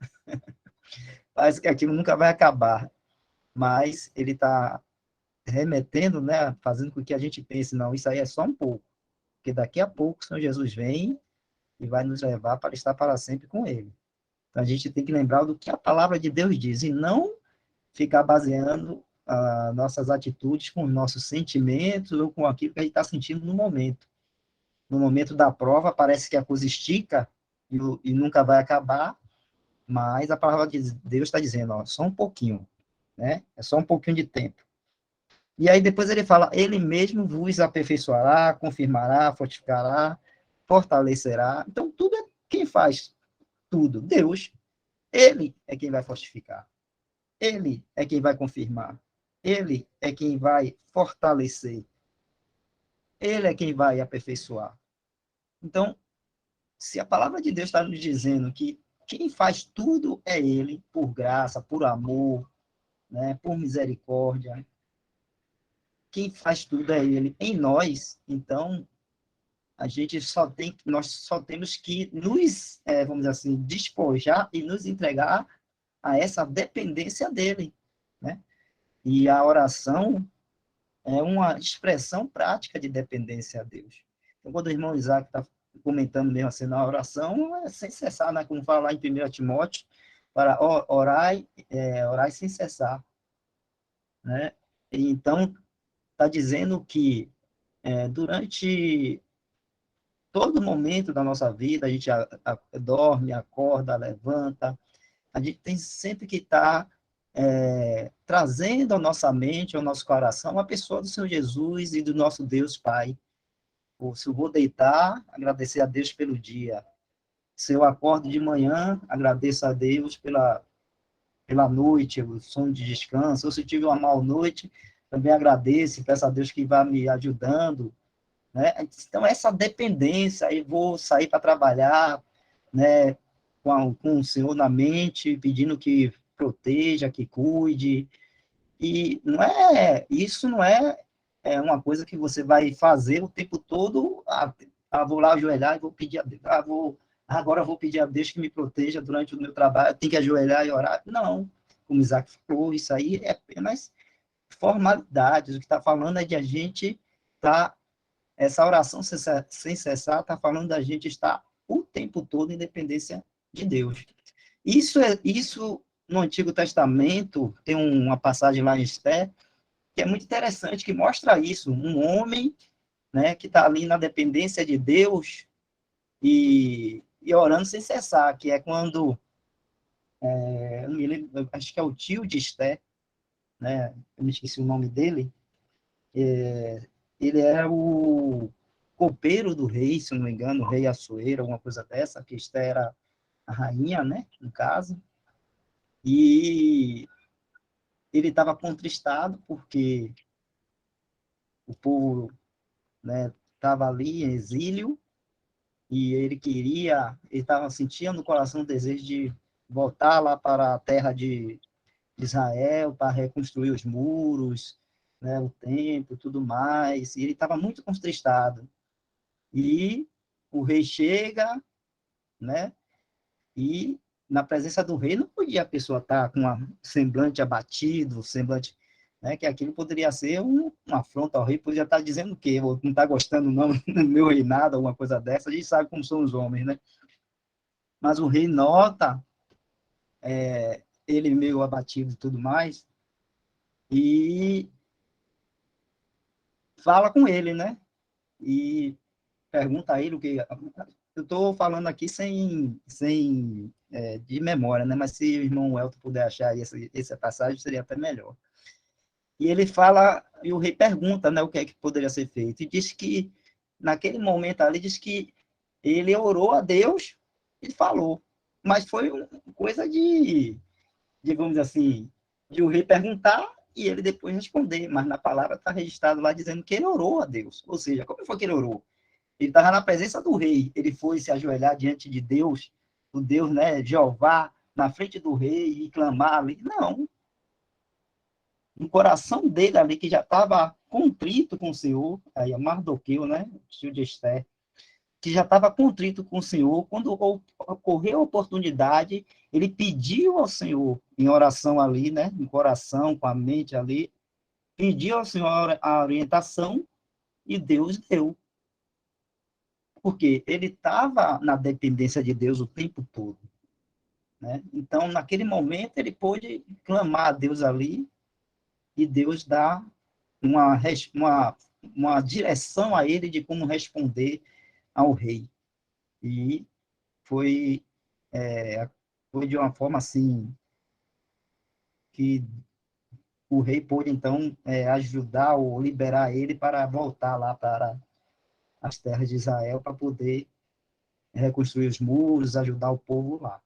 Parece que aquilo nunca vai acabar. Mas ele está remetendo, né, fazendo com que a gente pense, não, isso aí é só um pouco. Porque daqui a pouco o Senhor Jesus vem e vai nos levar para estar para sempre com ele. Então, a gente tem que lembrar do que a palavra de Deus diz, e não ficar baseando nossas atitudes com nossos sentimentos ou com aquilo que a gente está sentindo no momento. No momento da prova, parece que a coisa estica e nunca vai acabar, mas a palavra de Deus está dizendo, ó, só um pouquinho, né? É só um pouquinho de tempo. E aí depois ele fala, ele mesmo vos aperfeiçoará, confirmará, fortificará, fortalecerá. Então, tudo é quem faz tudo. Deus, ele é quem vai fortificar. Ele é quem vai confirmar. Ele é quem vai fortalecer. Ele é quem vai aperfeiçoar. Então, se a palavra de Deus está nos dizendo que quem faz tudo é Ele, por graça, por amor, né, por misericórdia, quem faz tudo é Ele em nós, então nós só temos que nos, vamos dizer assim, despojar e nos entregar a essa dependência dele, né? E a oração é uma expressão prática de dependência a Deus. Então, quando o irmão Isaac está comentando mesmo assim na oração, é sem cessar, né? Como fala lá em 1 Timóteo, para orar sem cessar, né? E, então, está dizendo que durante todo momento da nossa vida, a gente dorme, acorda, levanta, a gente tem sempre que estar trazendo à nossa mente, ao nosso coração, a pessoa do Senhor Jesus e do nosso Deus Pai. Se eu vou deitar, agradecer a Deus pelo dia. Se eu acordo de manhã, agradeço a Deus pela noite, o sono de descanso. Ou se eu tive uma mal noite, também agradeço, peço a Deus que vá me ajudando, né? Então, essa dependência, aí vou sair para trabalhar, né, com o Senhor na mente, pedindo que proteja, que cuide, e isso não é uma coisa que você vai fazer o tempo todo, vou lá ajoelhar e vou pedir a Deus, agora eu vou pedir a Deus que me proteja durante o meu trabalho, tem que ajoelhar e orar. Não, como Isaac falou, isso aí é apenas formalidades, o que está falando é de a gente essa oração sem cessar está falando da gente estar o tempo todo em dependência de Deus. Isso no Antigo Testamento, tem uma passagem lá em Esther, que é muito interessante, que mostra isso, um homem, né, que está ali na dependência de Deus e orando sem cessar, que é quando, eu me lembro, acho que é o tio de Esther, né, eu me esqueci o nome dele, ele era o copeiro do rei, se não me engano, o rei Assuero, alguma coisa dessa, que Esther era a rainha, né, no caso, e ele estava contristado porque o povo, né, estava ali em exílio e ele estava sentindo no coração o desejo de voltar lá para a terra de Israel para reconstruir os muros, né, o templo, tudo mais, e ele estava muito contristado. E o rei chega, né, e na presença do rei não podia a pessoa estar com um semblante abatido, semblante, né, que aquilo poderia ser uma afronta ao rei, poderia estar dizendo o quê? Não está gostando não do meu reinado, alguma coisa dessa, a gente sabe como são os homens, né? Mas o rei nota ele meio abatido e tudo mais, e fala com ele, né? E pergunta a ele o que... Eu estou falando aqui de memória, né? Mas se o irmão Elton puder achar aí essa passagem, seria até melhor. E ele fala, e o rei pergunta, né, o que é que poderia ser feito. E diz que, naquele momento ali, diz que ele orou a Deus e falou. Mas foi uma coisa digamos assim, de o rei perguntar e ele depois responder. Mas na palavra está registrado lá dizendo que ele orou a Deus. Ou seja, como foi que ele orou? Ele estava na presença do rei, ele foi se ajoelhar diante de Deus, o Deus, né, Jeová, na frente do rei e clamar ali. Não. No coração dele ali, que já estava contrito com o Senhor, aí é Mardoqueu, né, tio de Esther, que já estava contrito com o Senhor, quando ocorreu a oportunidade, ele pediu ao Senhor, em oração ali, né, no coração, com a mente ali, pediu ao Senhor a orientação e Deus deu. Porque ele estava na dependência de Deus o tempo todo, né? Então, naquele momento, ele pôde clamar a Deus ali e Deus dá uma direção a ele de como responder ao rei. E foi, foi de uma forma assim que o rei pôde, então, ajudar ou liberar ele para voltar lá para as terras de Israel para poder reconstruir os muros, ajudar o povo lá.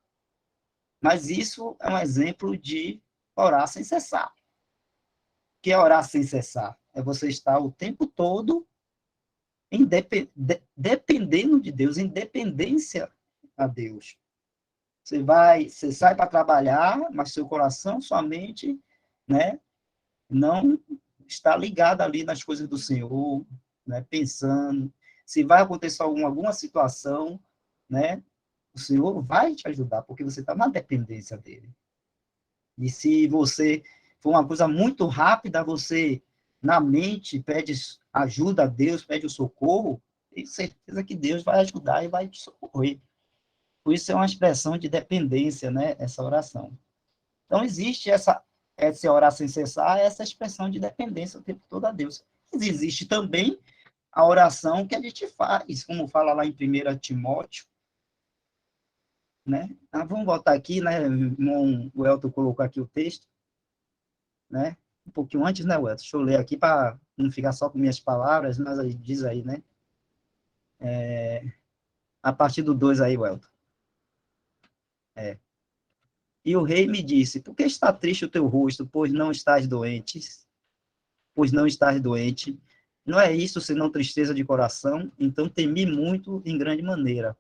Mas isso é um exemplo de orar sem cessar. O que é orar sem cessar? É você estar o tempo todo dependendo de Deus, em dependência a Deus. Você sai para trabalhar, mas seu coração, sua mente, né, não está ligado ali nas coisas do Senhor, né, pensando. Se vai acontecer alguma situação, né, o Senhor vai te ajudar, porque você está na dependência dele. E se você for uma coisa muito rápida, você, na mente, pede ajuda a Deus, pede o socorro, tenho certeza que Deus vai ajudar e vai te socorrer. Por isso é uma expressão de dependência, né, essa oração. Então, existe essa orar sem cessar, essa expressão de dependência o tempo todo a Deus. Mas existe também a oração que a gente faz, como fala lá em 1 Timóteo, né? Vamos voltar aqui, né? O Elton colocou aqui o texto, né? Um pouquinho antes, né, Elton? Deixa eu ler aqui para não ficar só com minhas palavras, mas aí diz aí, né? A partir do 2 aí, Elton. E o rei me disse, por que está triste o teu rosto, pois não estás doente? Pois não estás doente. Não é isso, senão tristeza de coração? Então temi muito em grande maneira.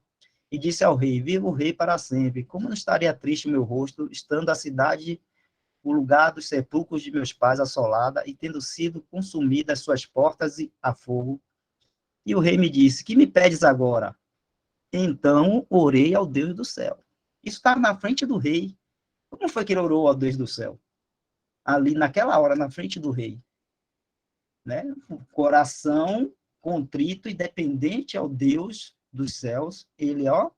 E disse ao rei, viva o rei para sempre. Como não estaria triste o meu rosto, estando a cidade, o lugar dos sepulcros de meus pais assolada, e tendo sido consumidas suas portas a fogo? E o rei me disse, que me pedes agora? Então orei ao Deus do céu. Isso está na frente do rei. Como foi que ele orou ao Deus do céu? Ali, naquela hora, na frente do rei. Né? Coração contrito e dependente ao Deus dos céus. Ele, ó,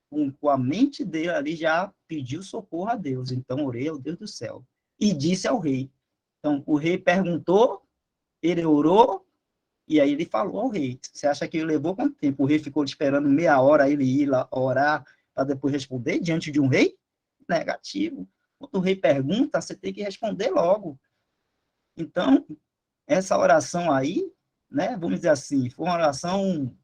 com a mente dele ali, já pediu socorro a Deus. Então, orei ao Deus do céu. E disse ao rei. Então, o rei perguntou, ele orou, e aí ele falou ao rei. Você acha que ele levou quanto tempo? O rei ficou esperando meia hora ele ir lá orar para depois responder diante de um rei? Negativo. Quando o rei pergunta, você tem que responder logo. Então, essa oração aí, né, vamos dizer assim, foi uma oração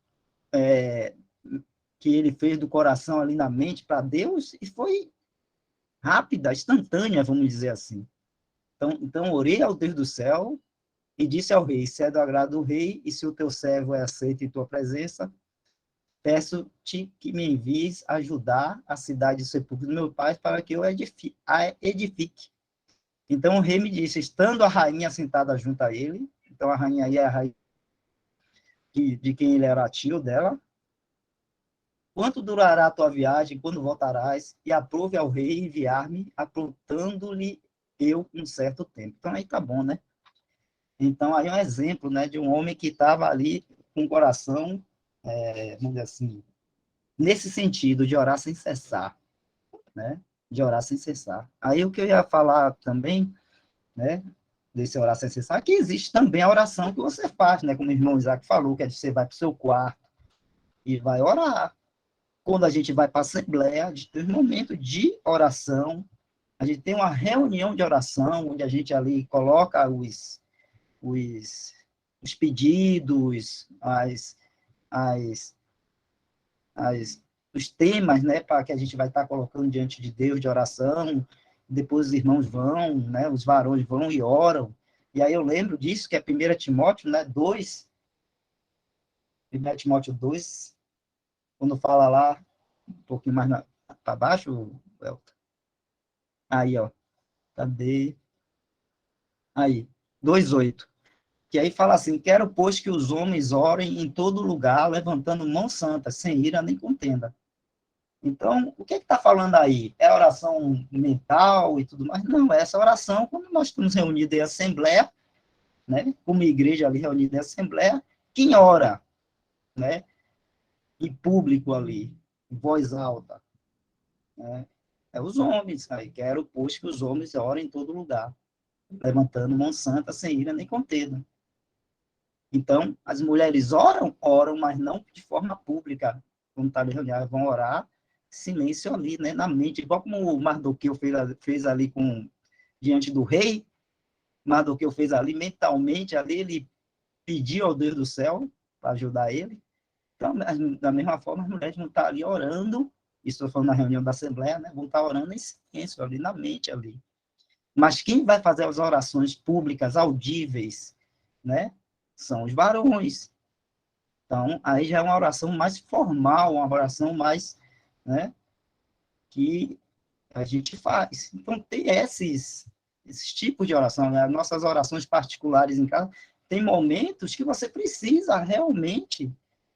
que ele fez do coração ali na mente para Deus e foi rápida, instantânea, vamos dizer assim. Então, orei ao Deus do céu e disse ao rei, se é do agrado do rei e se o teu servo é aceito em tua presença, peço-te que me envies ajudar a cidade do sepulcro do meu pai para que eu a edifique. Então o rei me disse, estando a rainha sentada junto a ele, então a rainha aí é a rainha de quem ele era tio dela, quanto durará a tua viagem, quando voltarás, e aprove ao rei enviar-me, aprontando-lhe eu um certo tempo. Então aí tá bom, né? Então aí é um exemplo, né, de um homem que estava ali com o coração, vamos dizer assim, nesse sentido, de orar sem cessar, né? De orar sem cessar. Aí o que eu ia falar também, né, desse orar sem cessar, que existe também a oração que você faz, né, como o irmão Isaac falou, que é de você vai para o seu quarto e vai orar. Quando a gente vai para a assembleia, a gente tem um momento de oração, a gente tem uma reunião de oração, onde a gente ali coloca os pedidos, as, os temas, né, para que a gente vai estar colocando diante de Deus de oração, depois os irmãos vão, né, os varões vão e oram, e aí eu lembro disso, que é 1 Timóteo, né, 2, 1 Timóteo 2, quando fala lá, um pouquinho mais para baixo, Elton. Aí, ó, cadê? Aí, 2:8. Que aí fala assim, quero, pois, que os homens orem em todo lugar, levantando mão santa, sem ira nem contenda. Então, o que está falando aí? É oração mental e tudo mais? Não, é essa oração, quando nós estamos reunidos em assembleia, né, como igreja ali reunida em assembleia, quem ora, né, em público ali, em voz alta, né, é os homens. Aí quero, pois, que os homens orem em todo lugar, levantando mão santa, sem ira nem contenda. Então, as mulheres oram, mas não de forma pública. Quando está ali reunidas, vão orar, silêncio ali, né, na mente, igual como o Mardoqueu fez ali diante do rei. Mardoqueu fez ali mentalmente, ali ele pediu ao Deus do céu para ajudar ele. Então, da mesma forma, as mulheres vão estar ali orando, estou falando na reunião da Assembleia, né, vão estar orando em silêncio ali, na mente ali. Mas quem vai fazer as orações públicas, audíveis, né, são os varões. Então, aí já é uma oração mais formal, uma oração mais, né, que a gente faz. Então, tem esses tipos de oração, né? As nossas orações particulares em casa, tem momentos que você precisa realmente,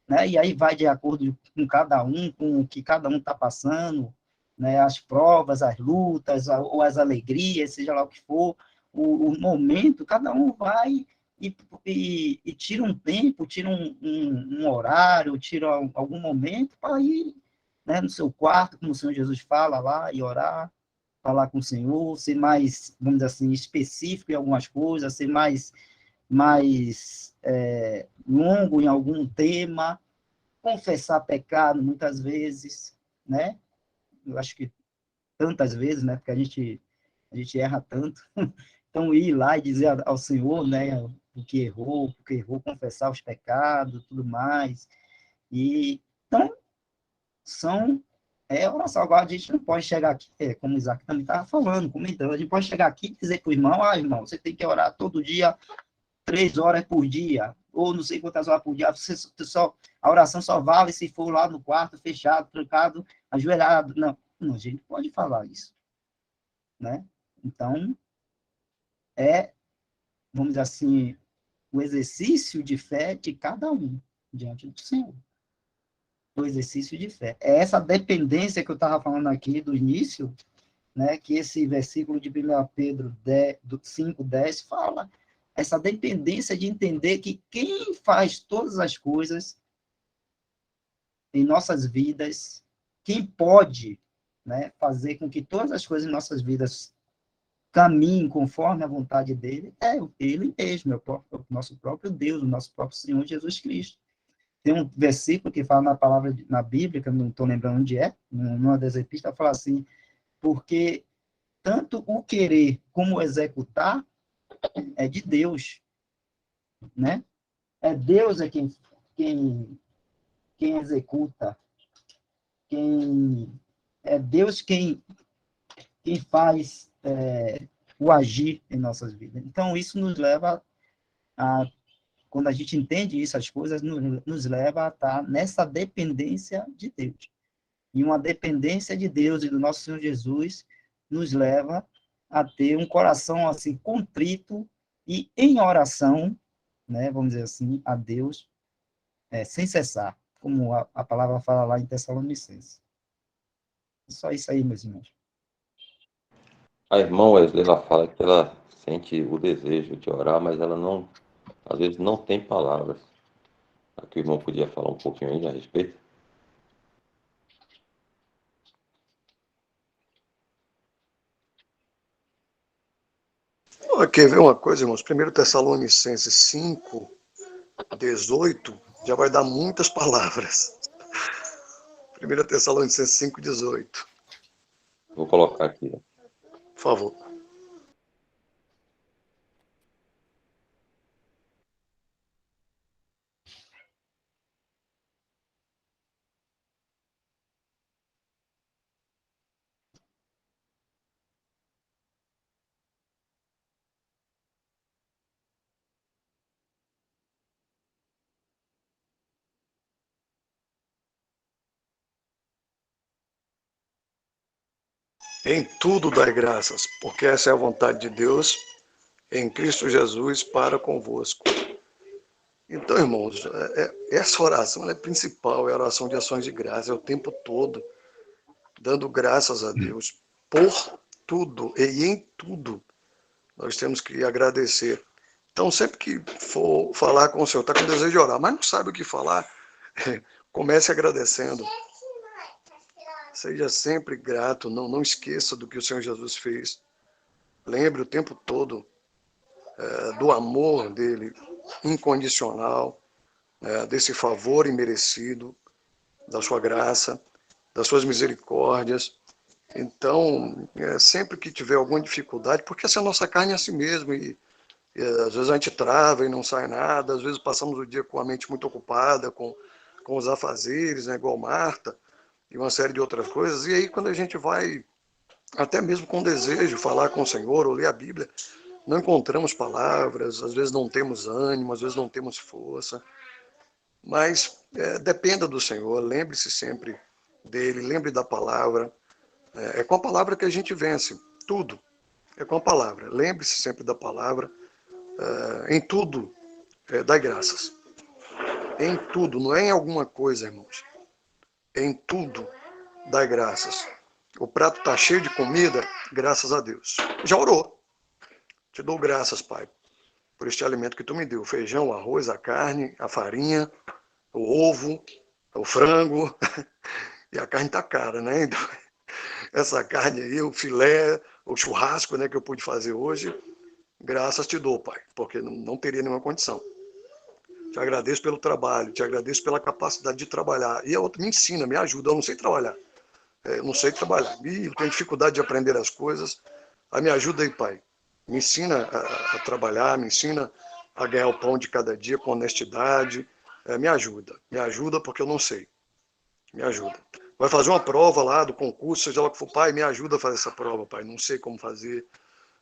né, e aí vai de acordo com cada um, com o que cada um está passando, né, as provas, as lutas, ou as alegrias, seja lá o que for, o momento, cada um vai e tira um tempo, tira um horário, tira algum momento para ir, né, no seu quarto, como o Senhor Jesus fala lá, e orar, falar com o Senhor, ser mais, vamos dizer assim, específico em algumas coisas, ser mais longo em algum tema, confessar pecado muitas vezes, né? eu acho que tantas vezes, né? Porque a gente erra tanto. Então, ir lá e dizer ao Senhor, né, o que errou, porque errou, confessar os pecados, tudo mais. E, então, oração. Agora, a gente não pode chegar aqui, como o Isaac também estava falando, comentando, a gente pode chegar aqui e dizer para o irmão, irmão, você tem que orar todo dia, 3 horas por dia, ou não sei quantas horas por dia, a oração só vale se for lá no quarto, fechado, trancado, ajoelhado. Não, a gente pode falar isso, né? Então, vamos dizer assim, o exercício de fé de cada um diante do Senhor. O exercício de fé. É essa dependência que eu estava falando aqui do início, né, que esse versículo de 1 Pedro 5:10 fala, essa dependência de entender que quem faz todas as coisas em nossas vidas, quem pode, né, fazer com que todas as coisas em nossas vidas caminhem conforme a vontade dele, é ele mesmo, é o nosso próprio Deus, o nosso próprio Senhor Jesus Cristo. Tem um versículo que fala na Bíblia, que eu não estou lembrando onde é, numa das epístolas, fala assim, porque tanto o querer como o executar é de Deus, né? É Deus quem executa, é Deus quem faz o agir em nossas vidas. Então, isso nos leva quando a gente entende isso, as coisas nos leva a estar nessa dependência de Deus. E uma dependência de Deus e do nosso Senhor Jesus nos leva a ter um coração assim contrito e em oração, né, vamos dizer assim, a Deus, sem cessar, como a palavra fala lá em Tessalonicenses. Só isso aí, meus irmãos. A irmã Wesley, ela fala que ela sente o desejo de orar, mas ela não, às vezes não tem palavras. Aqui o irmão podia falar um pouquinho aí a respeito? Quer ver uma coisa, irmãos? 1 Tessalonicenses 5:18 já vai dar muitas palavras. 1 Tessalonicenses 5:18. Vou colocar aqui. Por favor. Em tudo dai graças, porque essa é a vontade de Deus em Cristo Jesus para convosco. Então, irmãos, essa oração é principal, é a oração de ações de graça, é o tempo todo dando graças a Deus por tudo e em tudo. Nós temos que agradecer. Então, sempre que for falar com o Senhor, está com desejo de orar, mas não sabe o que falar, comece agradecendo. Seja sempre grato, não esqueça do que o Senhor Jesus fez. Lembre o tempo todo do amor dele incondicional, desse favor imerecido, da sua graça, das suas misericórdias. Então, sempre que tiver alguma dificuldade, porque essa nossa carne é assim mesmo, e às vezes a gente trava e não sai nada, às vezes passamos o dia com a mente muito ocupada, com os afazeres, né, igual Marta, e uma série de outras coisas, e aí quando a gente vai, até mesmo com desejo, falar com o Senhor ou ler a Bíblia, não encontramos palavras, às vezes não temos ânimo, às vezes não temos força, mas dependa do Senhor, lembre-se sempre dele, lembre da palavra, é com a palavra que a gente vence, tudo, é com a palavra, lembre-se sempre da palavra, em tudo, dai graças, em tudo, não é em alguma coisa, irmãos, em tudo, dai graças. O prato está cheio de comida, graças a Deus. Já orou. Te dou graças, Pai, por este alimento que tu me deu. O feijão, o arroz, a carne, a farinha, o ovo, o frango. E a carne está cara, né? Então, essa carne aí, o filé, o churrasco, né, que eu pude fazer hoje, graças te dou, Pai, porque não teria nenhuma condição. Te agradeço pelo trabalho, te agradeço pela capacidade de trabalhar. E a outra me ensina, me ajuda, eu não sei trabalhar. eu não sei trabalhar. E eu tenho dificuldade de aprender as coisas. Aí me ajuda aí, Pai. Me ensina a trabalhar, me ensina a ganhar o pão de cada dia com honestidade. Me ajuda porque eu não sei. Me ajuda. Vai fazer uma prova lá do concurso, seja lá o que for, Pai, me ajuda a fazer essa prova, Pai. Não sei como fazer.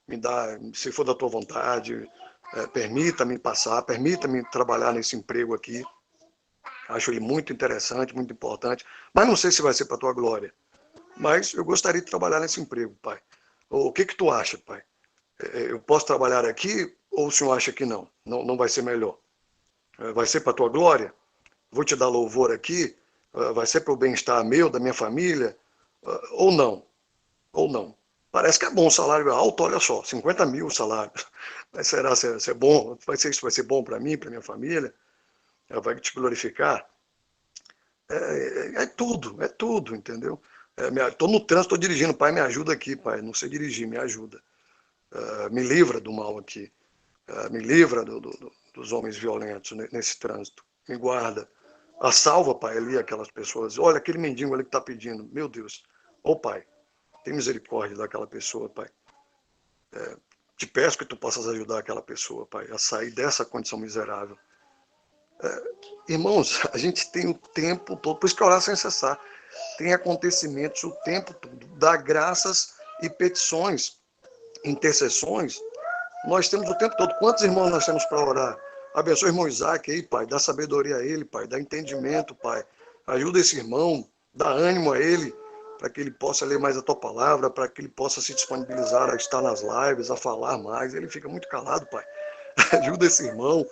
Me dá, se for da tua vontade, permita-me passar, permita-me trabalhar nesse emprego aqui. Acho ele muito interessante, muito importante, mas não sei se vai ser para a tua glória. Mas eu gostaria de trabalhar nesse emprego, Pai. O que tu acha, Pai? Eu posso trabalhar aqui ou o senhor acha que não? Não vai ser melhor? Vai ser para a tua glória? Vou te dar louvor aqui? Vai ser para o bem-estar meu, da minha família? Ou não? Ou não? Parece que é bom, o salário é alto, olha só, 50 mil o salário. Mas será se é bom? Isso vai ser bom para mim, para minha família? Vai te glorificar? É tudo, entendeu? Estou no trânsito, estou dirigindo, Pai, me ajuda aqui, Pai, não sei dirigir, me ajuda. Me livra do mal aqui, me livra dos homens violentos nesse trânsito, me guarda. Salva, Pai, ali aquelas pessoas. Olha, aquele mendigo ali que está pedindo, meu Deus, Pai, tem misericórdia daquela pessoa, Pai. Te peço que tu possas ajudar aquela pessoa, Pai, a sair dessa condição miserável. Irmãos, a gente tem o tempo todo, por isso que orar sem cessar. Tem acontecimentos o tempo todo, dá graças e petições, intercessões, nós temos o tempo todo. Quantos irmãos nós temos para orar? Abençoa o irmão Isaac aí, Pai, dá sabedoria a ele, Pai, dá entendimento, Pai. Ajuda esse irmão, dá ânimo a ele, para que ele possa ler mais a tua palavra, para que ele possa se disponibilizar a estar nas lives, a falar mais. Ele fica muito calado, Pai. Ajuda esse irmão,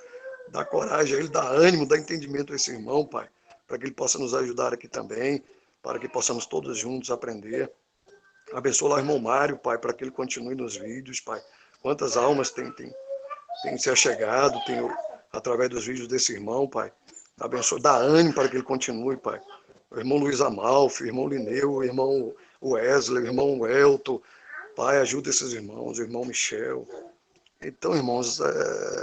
dá coragem a ele, dá ânimo, dá entendimento a esse irmão, Pai, para que ele possa nos ajudar aqui também, para que possamos todos juntos aprender. Abençoa lá o irmão Mário, Pai, para que ele continue nos vídeos, Pai. Quantas almas tem se achegado, através dos vídeos desse irmão, Pai. Abençoa, dá ânimo para que ele continue, Pai. O irmão Luiz Amalfi, o irmão Lineu, o irmão Wesley, o irmão Elton. Pai, ajuda esses irmãos, o irmão Michel. Então, irmãos,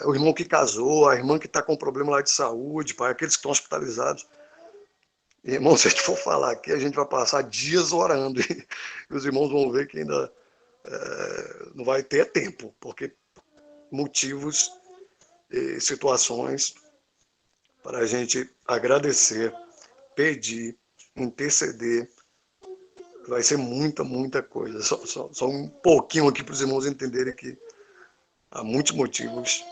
o irmão que casou, a irmã que está com problema lá de saúde, Pai, aqueles que estão hospitalizados. Irmão, se a gente for falar aqui, a gente vai passar dias orando. E os irmãos vão ver que ainda não vai ter tempo, porque motivos e situações para a gente agradecer, pedir, interceder. Vai ser muita coisa. Só um pouquinho aqui para os irmãos entenderem que há muitos motivos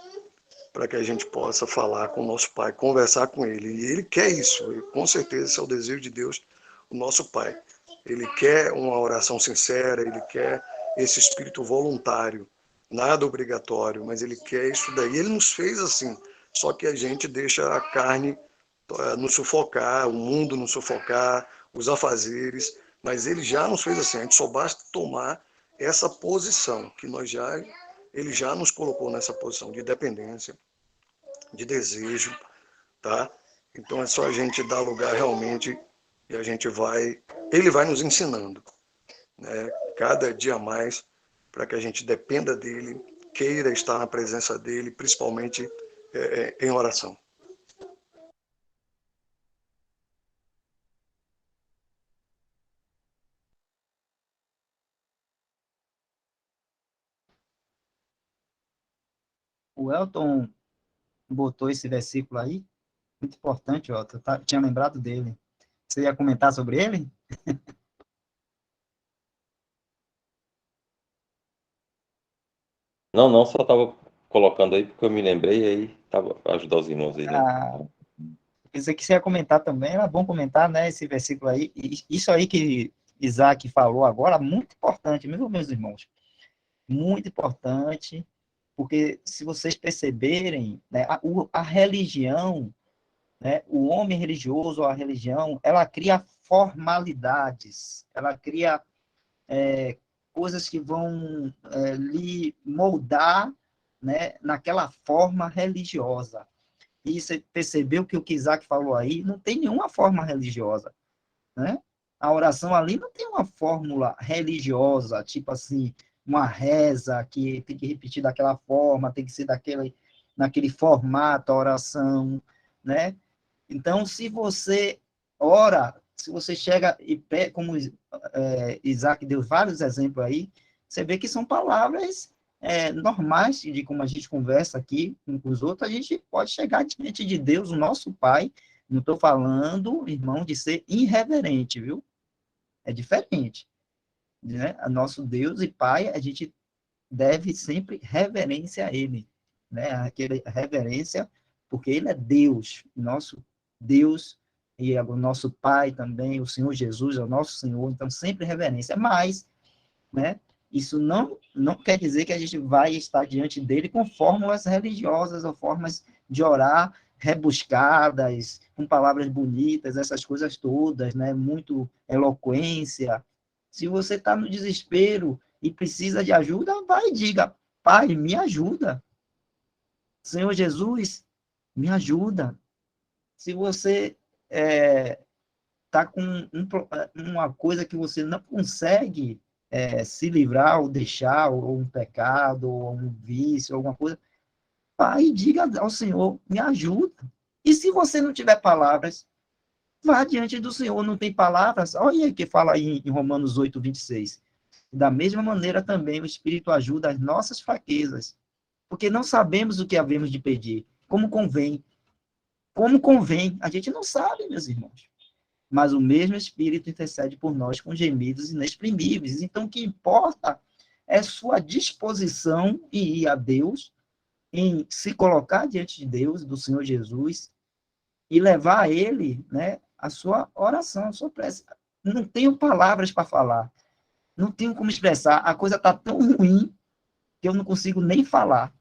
para que a gente possa falar com o nosso Pai, conversar com Ele. E Ele quer isso, e com certeza esse é o desejo de Deus, o nosso Pai. Ele quer uma oração sincera, Ele quer esse espírito voluntário, nada obrigatório, mas Ele quer isso daí. Ele nos fez assim, só que a gente deixa a carne nos sufocar, o mundo nos sufocar, os afazeres, mas Ele já nos fez assim, a gente só basta tomar essa posição, que Ele já nos colocou nessa posição de dependência, de desejo, tá? Então é só a gente dar lugar realmente e Ele vai nos ensinando, né? Cada dia mais, para que a gente dependa dEle, queira estar na presença dEle, principalmente em oração. O Elton botou esse versículo aí, muito importante, Elton. Tinha lembrado dele. Você ia comentar sobre ele? Não, só estava colocando aí porque eu me lembrei e aí tava ajudar os irmãos aí, né? Ah, isso aqui você ia comentar também, era bom comentar, né, esse versículo aí. E isso aí que Isaac falou agora, muito importante, meus irmãos. Muito importante, porque se vocês perceberem, né, a religião, né, o homem religioso, a religião, ela cria formalidades, ela cria coisas que vão lhe moldar, né, naquela forma religiosa. E você percebeu que o que Isaac falou aí não tem nenhuma forma religiosa, né? A oração ali não tem uma fórmula religiosa, tipo assim, uma reza que tem que repetir daquela forma, tem que ser naquele formato a oração, né? Então, se você ora, se você chega e como Isaac deu vários exemplos aí, você vê que são palavras normais de como a gente conversa aqui uns com os outros, a gente pode chegar diante de Deus, o nosso Pai. Não estou falando, irmão, de ser irreverente, viu? É diferente, né? A nosso Deus e Pai, a gente deve sempre reverência a Ele, né? Aquela reverência, porque Ele é Deus, nosso Deus, e é o nosso Pai também, o Senhor Jesus é o nosso Senhor, então sempre reverência. Mas, né? Isso não quer dizer que a gente vai estar diante dele com fórmulas religiosas ou formas de orar rebuscadas, com palavras bonitas, essas coisas todas, né? Muito eloquência. Se você está no desespero e precisa de ajuda, vai e diga, Pai, me ajuda. Senhor Jesus, me ajuda. Se você está com uma coisa que você não consegue se livrar ou deixar, ou um pecado, ou um vício, alguma coisa, vai e diga ao Senhor, me ajuda. E se você não tiver palavras, vá diante do Senhor, não tem palavras, olha aí que fala aí em Romanos 8, 26. Da mesma maneira também o Espírito ajuda as nossas fraquezas, porque não sabemos o que havemos de pedir, como convém. Como convém, a gente não sabe, meus irmãos. Mas o mesmo Espírito intercede por nós com gemidos inexprimíveis. Então, o que importa é sua disposição em ir a Deus, em se colocar diante de Deus, do Senhor Jesus, e levar a Ele, né, a sua oração, a sua prece. Não tenho palavras para falar, não tenho como expressar. A coisa está tão ruim que eu não consigo nem falar.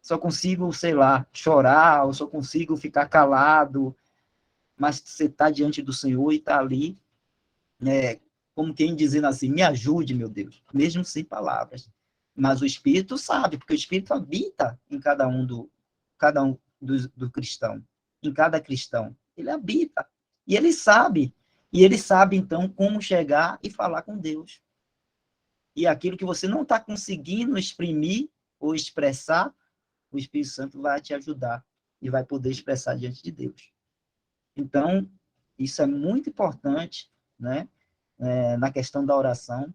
Só consigo, sei lá, chorar, ou só consigo ficar calado, mas você está diante do Senhor e está ali, como quem dizendo assim, me ajude, meu Deus, mesmo sem palavras. Mas o Espírito sabe, porque o Espírito habita em cada um do cristão, em cada cristão. Ele habita. E ele sabe, então, como chegar e falar com Deus. E aquilo que você não está conseguindo exprimir ou expressar, o Espírito Santo vai te ajudar e vai poder expressar diante de Deus. Então, isso é muito importante, né? Na questão da oração,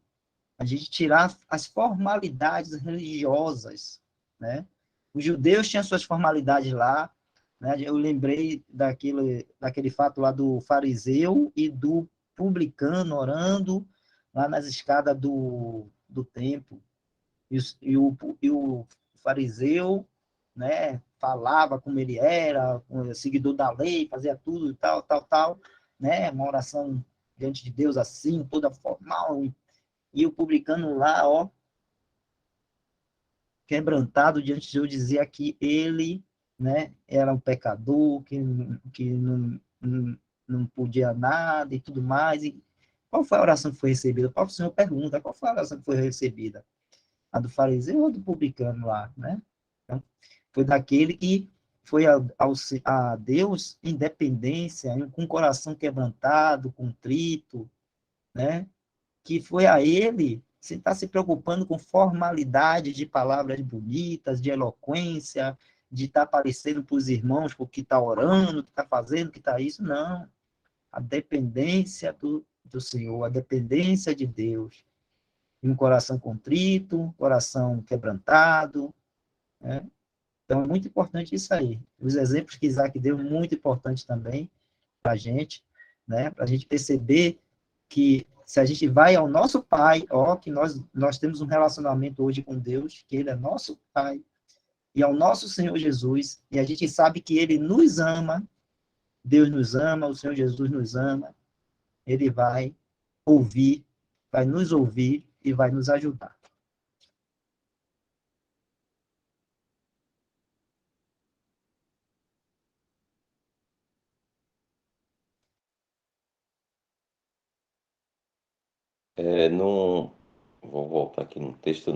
a gente tirar as formalidades religiosas, né? Os judeus tinham suas formalidades lá, né? Eu lembrei daquele fato lá do fariseu e do publicano orando lá nas escadas do templo. E o fariseu, né, falava como ele era, seguidor da lei, fazia tudo e tal, tal, tal, né, uma oração diante de Deus assim, toda formal, e o publicano lá, ó, quebrantado diante de Deus, dizia que ele, né, era um pecador, que não podia nada e tudo mais. E qual foi a oração que foi recebida? O próprio Senhor pergunta, qual foi a oração que foi recebida? A do fariseu ou do publicano lá, né? Então, foi daquele que foi a Deus em dependência, com o coração quebrantado, contrito, né? Que foi a ele, sem estar se preocupando com formalidade de palavras bonitas, de eloquência, de estar aparecendo para os irmãos porque está orando, que está fazendo, que está isso, não. A dependência do Senhor, a dependência de Deus, e um coração contrito, coração quebrantado, né? Então, é muito importante isso aí. Os exemplos que Isaac deu, muito importante também para a gente, né? Para a gente perceber que se a gente vai ao nosso Pai, ó, que nós temos um relacionamento hoje com Deus, que Ele é nosso Pai, e ao nosso Senhor Jesus, e a gente sabe que Ele nos ama, Deus nos ama, o Senhor Jesus nos ama, Ele vai nos ouvir e vai nos ajudar. Vou voltar aqui no texto,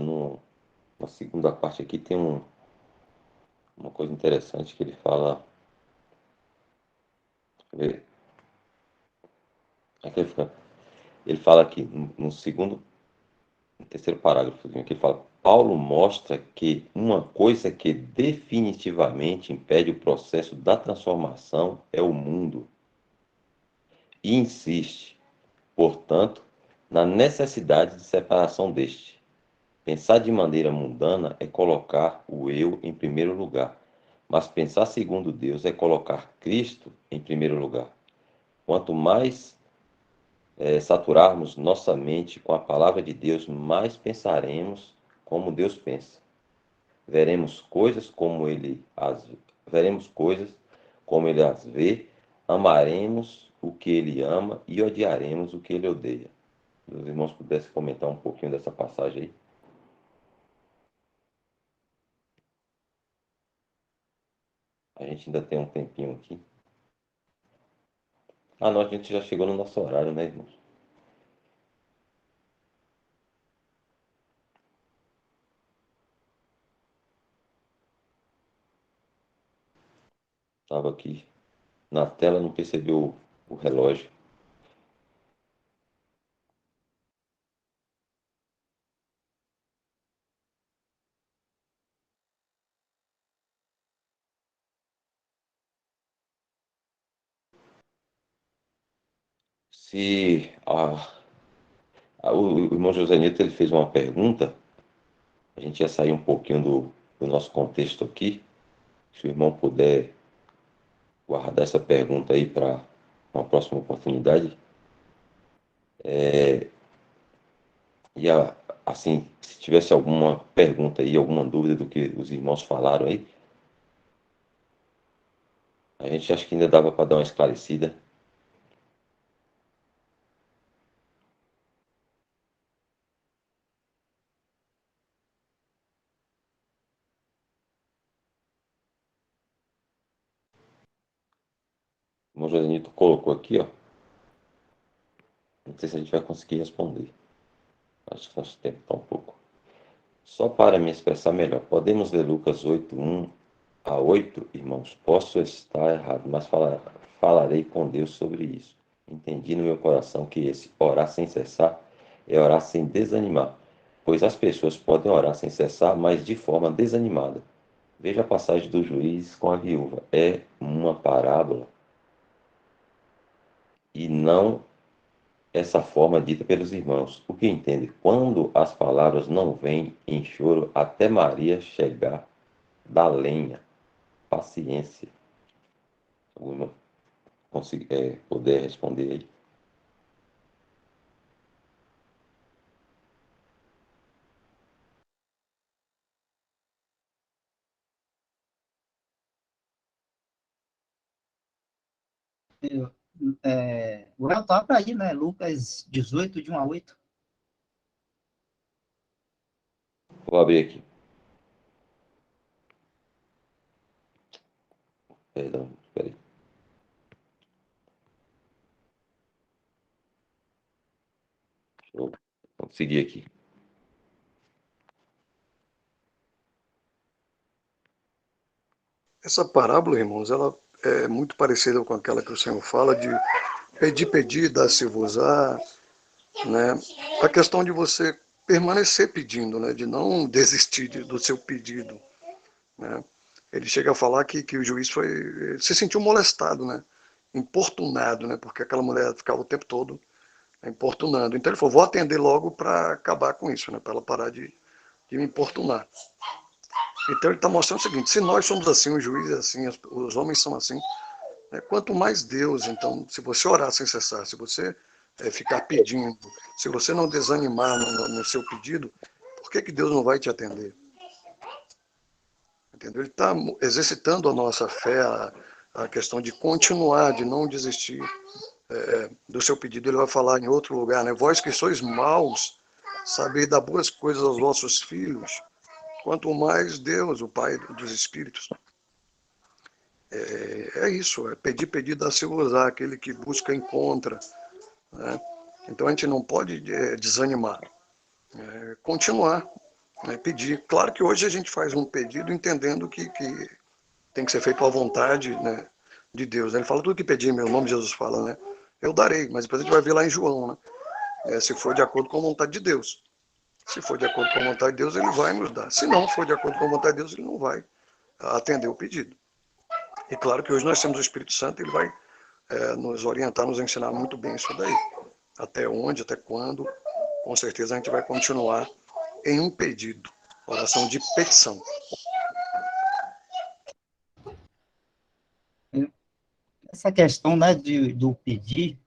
na segunda parte aqui tem uma coisa interessante que ele fala. Aqui ele fala aqui no terceiro parágrafo, aqui ele fala: Paulo mostra que uma coisa que definitivamente impede o processo da transformação é o mundo. E insiste: portanto, na necessidade de separação deste. Pensar de maneira mundana é colocar o eu em primeiro lugar, mas pensar segundo Deus é colocar Cristo em primeiro lugar. Quanto mais saturarmos nossa mente com a palavra de Deus, mais pensaremos como Deus pensa. Veremos coisas como Ele as vê, amaremos o que Ele ama e odiaremos o que Ele odeia. Se os irmãos pudessem comentar um pouquinho dessa passagem aí. A gente ainda tem um tempinho aqui. Ah, não, a gente já chegou no nosso horário, né, irmãos? Estava aqui na tela, não percebeu o relógio. Se o irmão José Nito ele fez uma pergunta, a gente ia sair um pouquinho do nosso contexto aqui. Se o irmão puder guardar essa pergunta aí para uma próxima oportunidade. E assim, se tivesse alguma pergunta aí, alguma dúvida do que os irmãos falaram aí, a gente acha que ainda dava para dar uma esclarecida. O irmão Josenito colocou aqui, ó. Não sei se a gente vai conseguir responder. Acho que nosso tempo está um pouco. Só para me expressar melhor, podemos ler Lucas 8:1-8, irmãos? Posso estar errado, mas falarei com Deus sobre isso. Entendi no meu coração que esse orar sem cessar é orar sem desanimar, pois as pessoas podem orar sem cessar, mas de forma desanimada. Veja a passagem do juiz com a viúva. É uma parábola e não essa forma dita pelos irmãos. O que entende? Quando as palavras não vêm em choro até Maria chegar da lenha. Paciência. Algum irmão poder responder aí? O Léo tá para aí, né? Lucas 18, de 1-8. Vou abrir aqui. Perdão, espera aí. Deixa eu conseguir aqui. Essa parábola, irmãos, ela é muito parecida com aquela que o Senhor fala de pedir, dar-se-vos-á, né? A questão de você permanecer pedindo, né? De não desistir do seu pedido, né? Ele chega a falar que o juiz se sentiu molestado, né? Importunado, né? Porque aquela mulher ficava o tempo todo importunando. Então ele falou, vou atender logo para acabar com isso, né? Para ela parar de me importunar. Então ele está mostrando o seguinte, se nós somos assim, o juiz é assim, os homens são assim, né? Quanto mais Deus, então, se você orar sem cessar, se você ficar pedindo, se você não desanimar no seu pedido, por que Deus não vai te atender? Entendeu? Ele está exercitando a nossa fé, a questão de continuar, de não desistir do seu pedido. Ele vai falar em outro lugar, né? Vós que sois maus, sabei dar boas coisas aos vossos filhos, quanto mais Deus, o Pai dos Espíritos. É isso, é pedir, dar-se-vos-á, aquele que busca, encontra, né? Então a gente não pode desanimar, continuar, né? Pedir. Claro que hoje a gente faz um pedido entendendo que tem que ser feito à vontade, né, de Deus. Ele fala tudo que pedir em meu nome, Jesus fala, né? Eu darei, mas depois a gente vai ver lá em João, né? Se for de acordo com a vontade de Deus. Se for de acordo com a vontade de Deus, ele vai nos dar. Se não for de acordo com a vontade de Deus, ele não vai atender o pedido. E claro que hoje nós temos o Espírito Santo, ele vai nos orientar, nos ensinar muito bem isso daí. até onde, até quando, com certeza a gente vai continuar em um pedido, oração de petição. Essa questão, né, do pedir,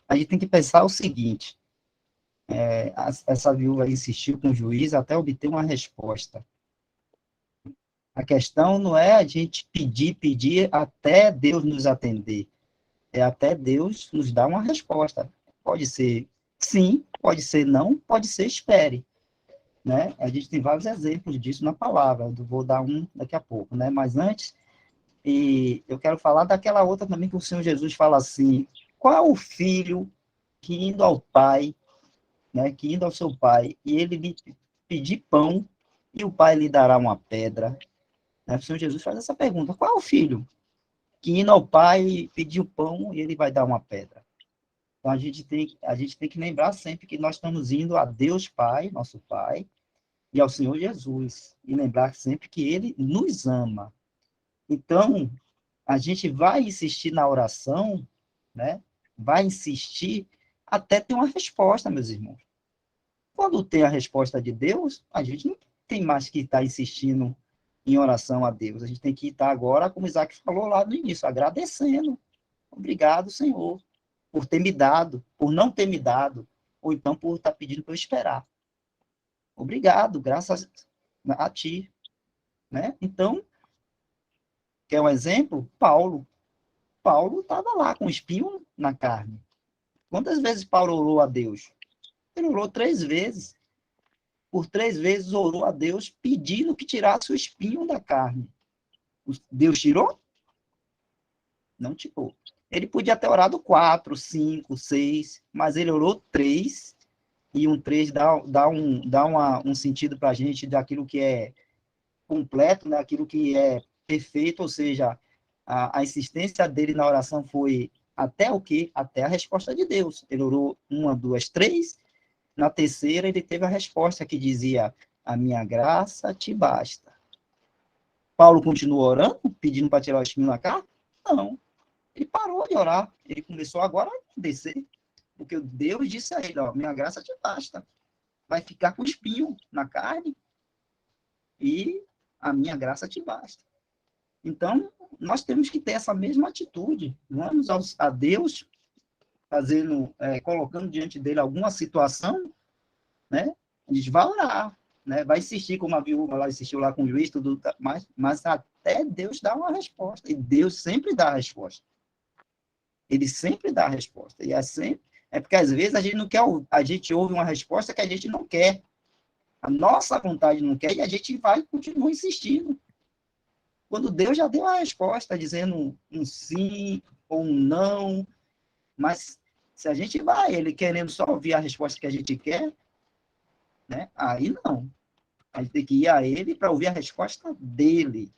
a gente tem que pensar o seguinte, essa viúva insistiu com o juiz até obter uma resposta. A questão não é a gente pedir até Deus nos atender, é até Deus nos dar uma resposta. Pode ser sim, pode ser não, pode ser espere. Né? A gente tem vários exemplos disso na palavra, eu vou dar um daqui a pouco, né? Mas antes, eu quero falar daquela outra também que o Senhor Jesus fala assim, qual o filho que indo ao pai, né, que indo ao seu pai, e ele lhe pedir pão, e o pai lhe dará uma pedra? Né? O Senhor Jesus faz essa pergunta, qual o filho que indo ao pai pedir o pão, e ele vai dar uma pedra? Então, a gente tem que lembrar sempre que nós estamos indo a Deus Pai, nosso Pai, e ao Senhor Jesus, e lembrar sempre que Ele nos ama. Então, a gente vai insistir na oração, né? Vai insistir até ter uma resposta, meus irmãos. Quando tem a resposta de Deus, a gente não tem mais que estar insistindo em oração a Deus. A gente tem que estar agora, como Isaac falou lá no início, agradecendo. Obrigado, Senhor, por ter me dado, por não ter me dado, ou então por estar pedindo para eu esperar. Obrigado, graças a ti. Né? Então, quer um exemplo? Paulo estava lá com espinho na carne. Quantas vezes Paulo orou a Deus? Ele orou 3 vezes. Por 3 vezes orou a Deus pedindo que tirasse o espinho da carne. Deus tirou? Não tirou. Ele podia ter orado 4, 5, 6, mas ele orou 3, e um 3 dá um sentido para a gente daquilo que é completo, né? Aquilo que é perfeito, ou seja, a insistência dele na oração foi até o quê? Até a resposta de Deus. Ele orou 1, 2, 3, na terceira ele teve a resposta que dizia, a minha graça te basta. Paulo continuou orando, pedindo para tirar o espinho na carne? Não. Ele parou de orar, ele começou agora a descer, porque Deus disse a ele, ó, minha graça te basta, vai ficar com espinho na carne, e a minha graça te basta. Então, nós temos que ter essa mesma atitude, vamos a Deus, colocando diante dele alguma situação, né? A gente vai orar, né? Vai insistir, como a viúva lá insistiu lá com o juiz, tudo, mas até Deus dá uma resposta, e Deus sempre dá a resposta. Ele sempre dá a resposta. E é porque às vezes a gente não quer, a gente ouve uma resposta que a gente não quer. A nossa vontade não quer e a gente vai continuar insistindo. Quando Deus já deu a resposta, dizendo um sim ou um não, mas se a gente vai, ele querendo só ouvir a resposta que a gente quer, né? Aí não. A gente tem que ir a ele para ouvir a resposta dele.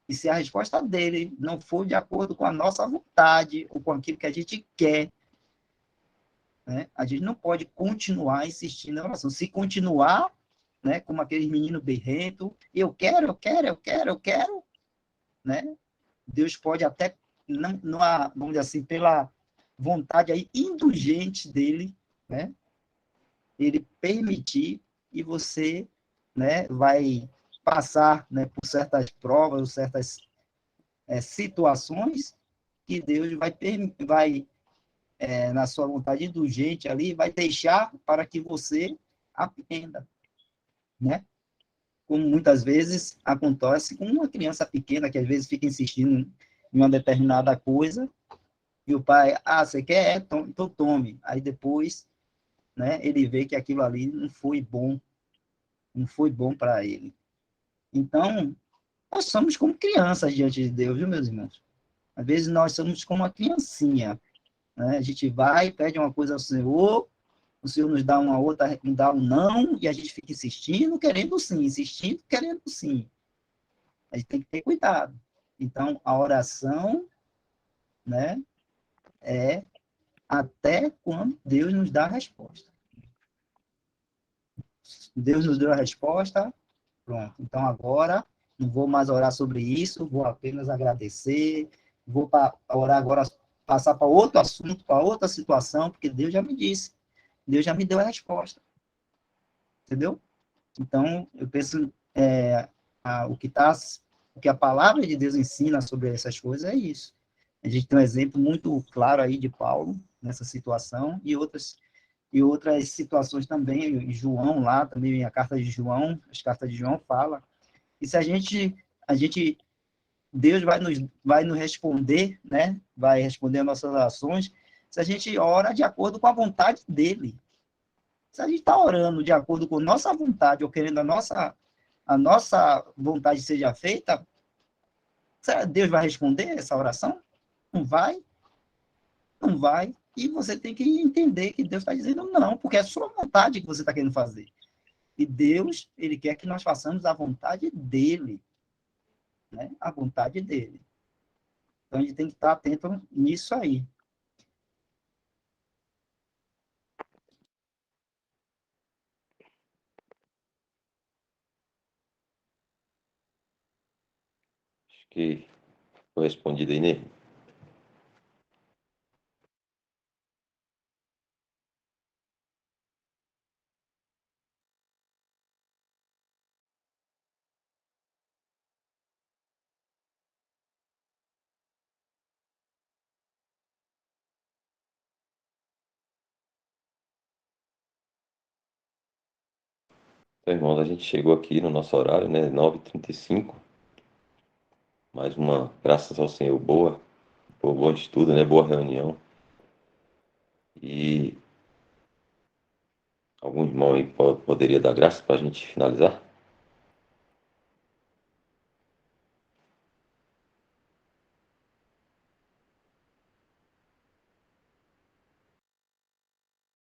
E se a resposta dele não for de acordo com a nossa vontade ou com aquilo que a gente quer, né, a gente não pode continuar insistindo na oração. Se continuar, né, como aquele menino berrento, eu quero, né, Deus pode até, vamos dizer assim, pela vontade aí indulgente dele, né, ele permitir e você, né, vai passar, né, por certas provas, certas situações que Deus vai na sua vontade indulgente ali, vai deixar para que você aprenda, né? Como muitas vezes acontece com uma criança pequena que às vezes fica insistindo em uma determinada coisa e o pai, você quer? Então tome. Aí depois, né, ele vê que aquilo ali não foi bom para ele. Então, nós somos como crianças diante de Deus, viu, meus irmãos? Às vezes nós somos como uma criancinha, né? A gente vai, pede uma coisa ao Senhor, o Senhor nos dá uma outra, nos dá um não, e a gente fica insistindo, querendo sim, insistindo, querendo sim. A gente tem que ter cuidado. Então, a oração, né, é até quando Deus nos dá a resposta. Deus nos deu a resposta, pronto. Então, agora, não vou mais orar sobre isso, vou apenas agradecer, vou orar agora passar para outro assunto, para outra situação, porque Deus já me disse, Deus já me deu a resposta, entendeu? Então, eu penso, o que a palavra de Deus ensina sobre essas coisas é isso. A gente tem um exemplo muito claro aí de Paulo nessa situação e outras situações também, em João lá, também a carta de João, as cartas de João fala. E se a gente Deus vai nos responder, né? Vai responder às nossas orações, se a gente ora de acordo com a vontade dele. Se a gente está orando de acordo com nossa vontade, ou querendo a nossa vontade seja feita, será que Deus vai responder essa oração? Não vai, não vai. E você tem que entender que Deus está dizendo não, porque é a sua vontade que você está querendo fazer. E Deus, ele quer que nós façamos a vontade dele, né? A vontade dele. Então, a gente tem que estar atento nisso aí. Acho que foi respondido aí, né? Então, irmãos, a gente chegou aqui no nosso horário, né? 9h35. Mais uma, graças ao Senhor, bom estudo, né? Boa reunião. E algum irmão aí poderia dar graça para a gente finalizar?